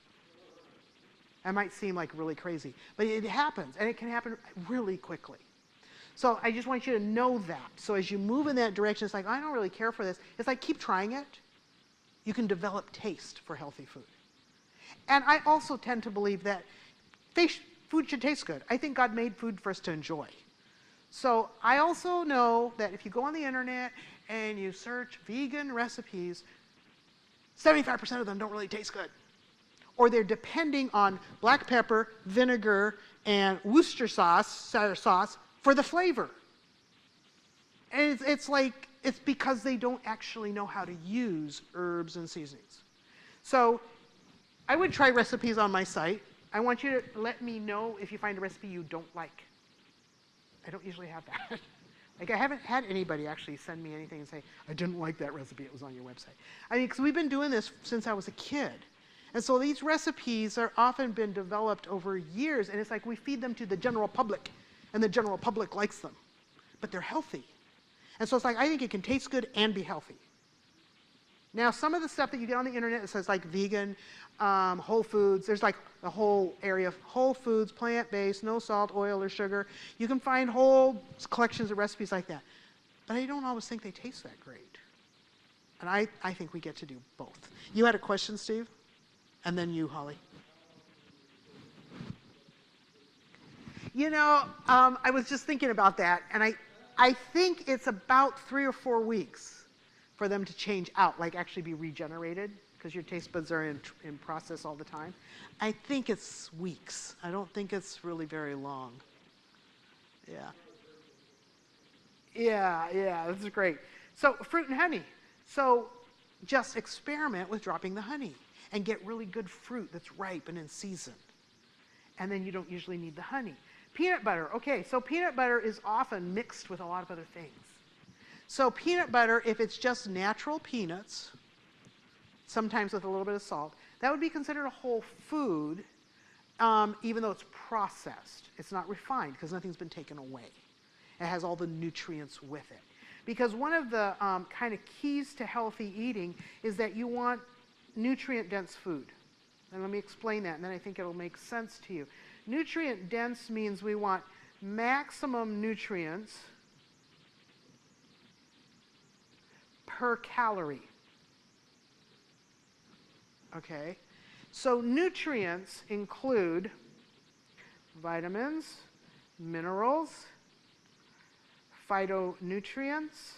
That might seem like really crazy, but it happens, and it can happen really quickly. So I just want you to know that. So as you move in that direction, it's like, I don't really care for this. It's like, keep trying it. You can develop taste for healthy food. And I also tend to believe that food should taste good. I think God made food for us to enjoy. So I also know that if you go on the internet and you search vegan recipes, 75% of them don't really taste good. Or they're depending on black pepper, vinegar, and Worcester sauce for the flavor. And it's like, it's because they don't actually know how to use herbs and seasonings. So I would try recipes on my site. I want you to let me know if you find a recipe you don't like. I don't usually have that. Like, I haven't had anybody actually send me anything and say, I didn't like that recipe, it was on your website. I mean, because we've been doing this since I was a kid. And so these recipes are often been developed over years, and it's like we feed them to the general public, and the general public likes them. But they're healthy. And so it's like, I think it can taste good and be healthy. Now, some of the stuff that you get on the internet, it says like vegan, whole foods. There's like a whole area of whole foods, plant-based, no salt, oil, or sugar. You can find whole collections of recipes like that. But I don't always think they taste that great. And I think we get to do both. You had a question, Steve? And then you, Holly. You know, I was just thinking about that, and I think it's about 3 or 4 weeks for them to change out, like actually be regenerated, because your taste buds are in process all the time. I think it's weeks. I don't think it's really very long. Yeah. Yeah, this is great. So fruit and honey. So just experiment with dropping the honey and get really good fruit that's ripe and in season. And then you don't usually need the honey. Peanut butter. Okay, so peanut butter is often mixed with a lot of other things. So peanut butter, if it's just natural peanuts, sometimes with a little bit of salt, that would be considered a whole food, even though it's processed. It's not refined because nothing's been taken away. It has all the nutrients with it. Because one of the kind of keys to healthy eating is that you want nutrient-dense food. And let me explain that, and then I think it'll make sense to you. Nutrient-dense means we want maximum nutrients per calorie. Okay? So nutrients include vitamins, minerals, phytonutrients,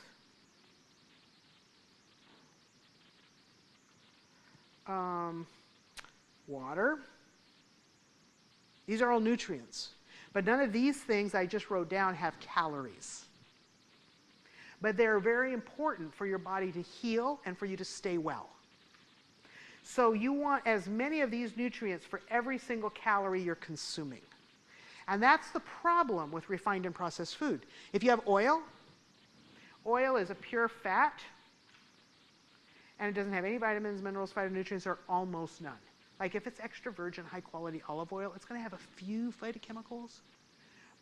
water. These are all nutrients. But none of these things I just wrote down have calories. But they're very important for your body to heal and for you to stay well. So you want as many of these nutrients for every single calorie you're consuming. And that's the problem with refined and processed food. If you have oil, oil is a pure fat, and it doesn't have any vitamins, minerals, phytonutrients, or almost none. Like if it's extra virgin, high quality olive oil, it's going to have a few phytochemicals,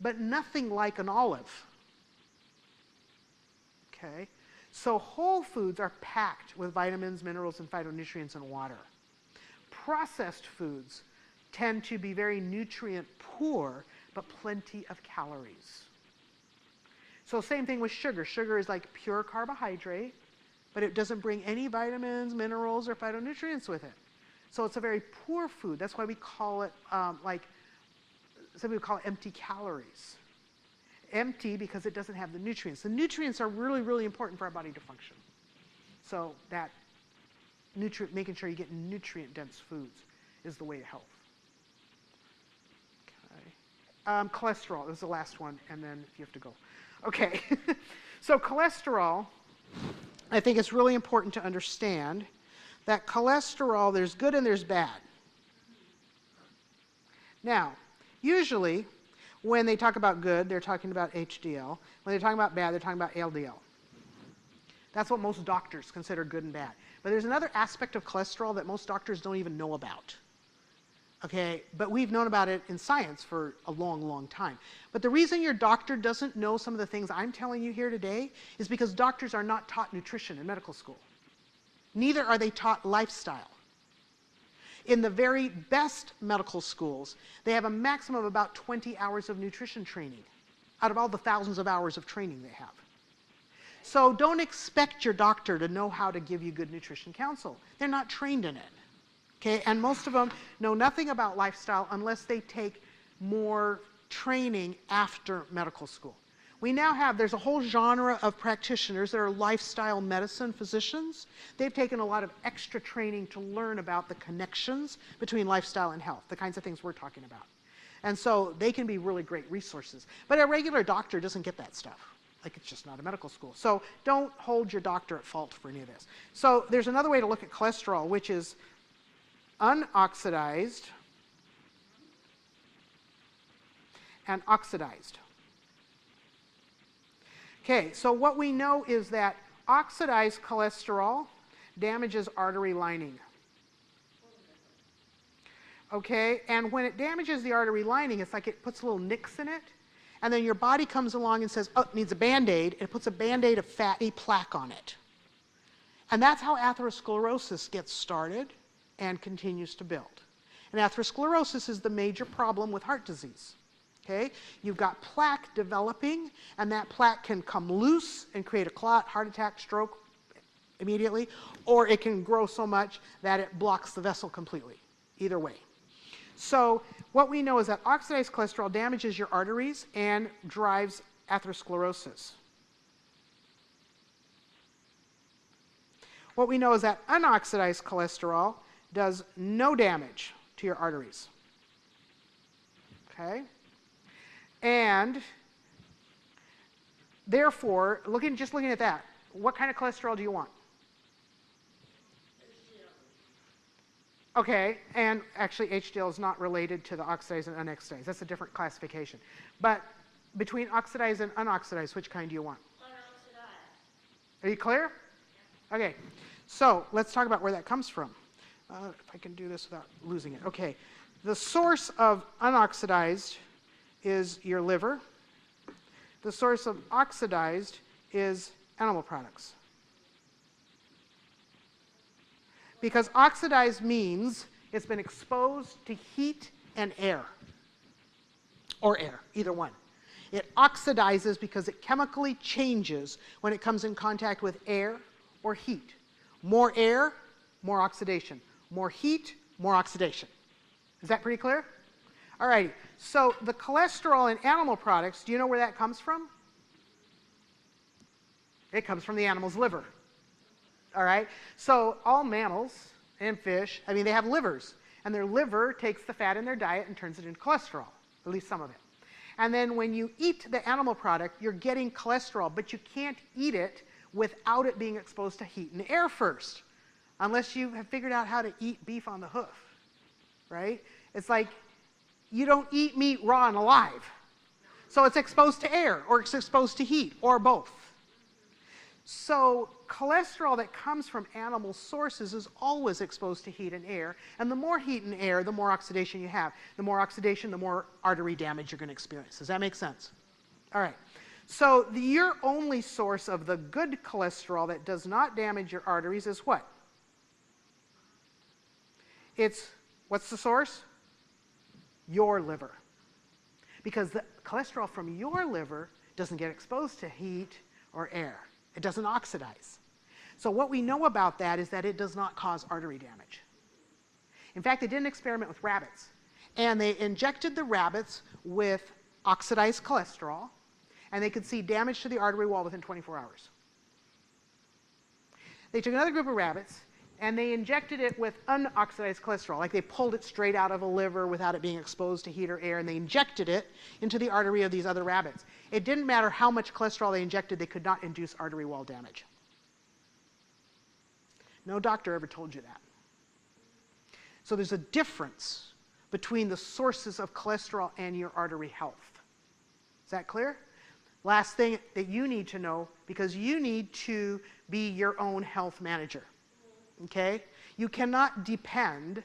but nothing like an olive. Okay? So whole foods are packed with vitamins, minerals, and phytonutrients and water. Processed foods tend to be very nutrient poor, but plenty of calories. So same thing with sugar. Sugar is like pure carbohydrate, but it doesn't bring any vitamins, minerals, or phytonutrients with it. So it's a very poor food. That's why we call it, some people call it empty calories. Empty because it doesn't have the nutrients. The nutrients are really, really important for our body to function. So that making sure you get nutrient-dense foods is the way to health. Okay. Cholesterol, this is the last one, and then you have to go. Okay. So cholesterol, I think it's really important to understand that cholesterol, there's good and there's bad. Now, usually, when they talk about good, they're talking about HDL. When they're talking about bad, they're talking about LDL. That's what most doctors consider good and bad. But there's another aspect of cholesterol that most doctors don't even know about. Okay, but we've known about it in science for a long, long time. But the reason your doctor doesn't know some of the things I'm telling you here today is because doctors are not taught nutrition in medical school. Neither are they taught lifestyle. In the very best medical schools, they have a maximum of about 20 hours of nutrition training out of all the thousands of hours of training they have. So don't expect your doctor to know how to give you good nutrition counsel. They're not trained in it. Okay, and most of them know nothing about lifestyle unless they take more training after medical school. We now have, there's a whole genre of practitioners that are lifestyle medicine physicians. They've taken a lot of extra training to learn about the connections between lifestyle and health, the kinds of things we're talking about. And so they can be really great resources. But a regular doctor doesn't get that stuff. Like, it's just not a medical school. So don't hold your doctor at fault for any of this. So there's another way to look at cholesterol, which is unoxidized and oxidized. Okay, so what we know is that oxidized cholesterol damages artery lining. Okay, and when it damages the artery lining, it's like it puts little nicks in it, and then your body comes along and says, oh, it needs a Band-Aid, and it puts a Band-Aid of fatty plaque on it. And that's how atherosclerosis gets started and continues to build. And atherosclerosis is the major problem with heart disease. Okay? You've got plaque developing, and that plaque can come loose and create a clot, heart attack, stroke immediately, or it can grow so much that it blocks the vessel completely. Either way. So what we know is that oxidized cholesterol damages your arteries and drives atherosclerosis. What we know is that unoxidized cholesterol does no damage to your arteries. Okay? And therefore, just looking at that, what kind of cholesterol do you want? Okay, and actually HDL is not related to the oxidized and unoxidized. That's a different classification. But between oxidized and unoxidized, which kind do you want? Unoxidized. Are you clear? Okay, so let's talk about where that comes from. If I can do this without losing it. Okay, the source of unoxidized is your liver. The source of oxidized is animal products. Because oxidized means it's been exposed to heat and air. Or air, either one. It oxidizes because it chemically changes when it comes in contact with air or heat. More air, more oxidation. More heat, more oxidation. Is that pretty clear? All right, so the cholesterol in animal products, do you know where that comes from? It comes from the animal's liver. All right, so all mammals and fish, they have livers, and their liver takes the fat in their diet and turns it into cholesterol, at least some of it. And then when you eat the animal product, you're getting cholesterol, but you can't eat it without it being exposed to heat and air first, unless you have figured out how to eat beef on the hoof, right? It's like you don't eat meat raw and alive. So it's exposed to air, or it's exposed to heat, or both. So cholesterol that comes from animal sources is always exposed to heat and air, and the more heat and air, the more oxidation you have. The more oxidation, the more artery damage you're going to experience. Does that make sense? All right. So your only source of the good cholesterol that does not damage your arteries is what? What's the source? Your liver. Because the cholesterol from your liver doesn't get exposed to heat or air. It doesn't oxidize. So what we know about that is that it does not cause artery damage. In fact, they did an experiment with rabbits, and they injected the rabbits with oxidized cholesterol, and they could see damage to the artery wall within 24 hours. They took another group of rabbits, and they injected it with unoxidized cholesterol, like they pulled it straight out of a liver without it being exposed to heat or air, and they injected it into the artery of these other rabbits. It didn't matter how much cholesterol they injected, they could not induce artery wall damage. No doctor ever told you that. So there's a difference between the sources of cholesterol and your artery health. Is that clear? Last thing that you need to know, because you need to be your own health manager. Okay? You cannot depend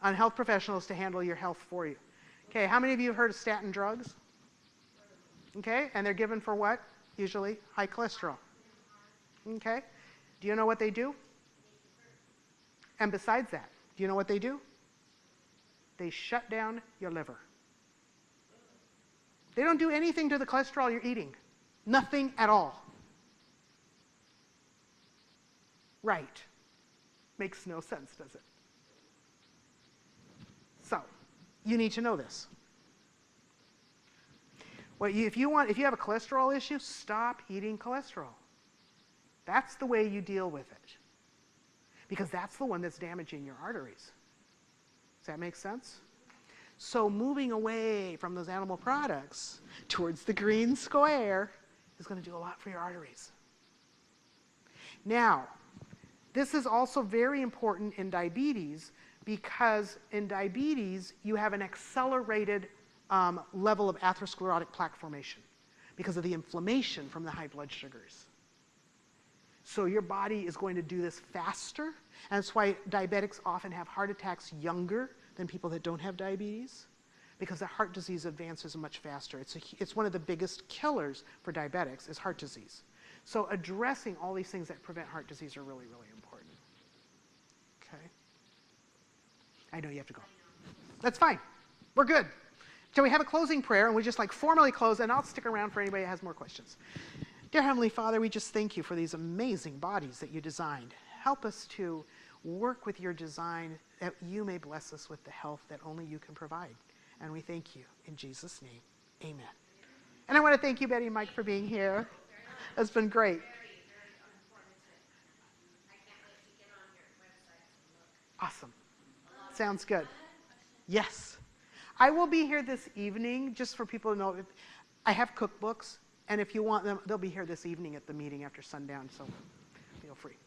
on health professionals to handle your health for you. Okay, how many of you have heard of statin drugs? Okay, and they're given for what? Usually high cholesterol. Okay, do you know what they do? And besides that, do you know what they do? They shut down your liver. They don't do anything to the cholesterol you're eating. Nothing at all. Right. Makes no sense, does it? So, you need to know this. If you have a cholesterol issue, stop eating cholesterol. That's the way you deal with it. Because that's the one that's damaging your arteries. Does that make sense? So moving away from those animal products towards the green square is going to do a lot for your arteries. Now, this is also very important in diabetes because in diabetes you have an accelerated level of atherosclerotic plaque formation because of the inflammation from the high blood sugars. So your body is going to do this faster, and that's why diabetics often have heart attacks younger than people that don't have diabetes, because the heart disease advances much faster. It's one of the biggest killers for diabetics is heart disease. So addressing all these things that prevent heart disease are really, really important. Okay? I know you have to go. That's fine. We're good. So we have a closing prayer, and we just formally close, and I'll stick around for anybody that has more questions. Dear Heavenly Father, we just thank you for these amazing bodies that you designed. Help us to work with your design that you may bless us with the health that only you can provide. And we thank you in Jesus' name. Amen. And I want to thank you, Betty and Mike, for being here. It's been great. Very, very informative. I can't wait to get on your website and look. Awesome. Sounds good. Yes. I will be here this evening, just for people to know. I have cookbooks, and if you want them, they'll be here this evening at the meeting after sundown, so feel free.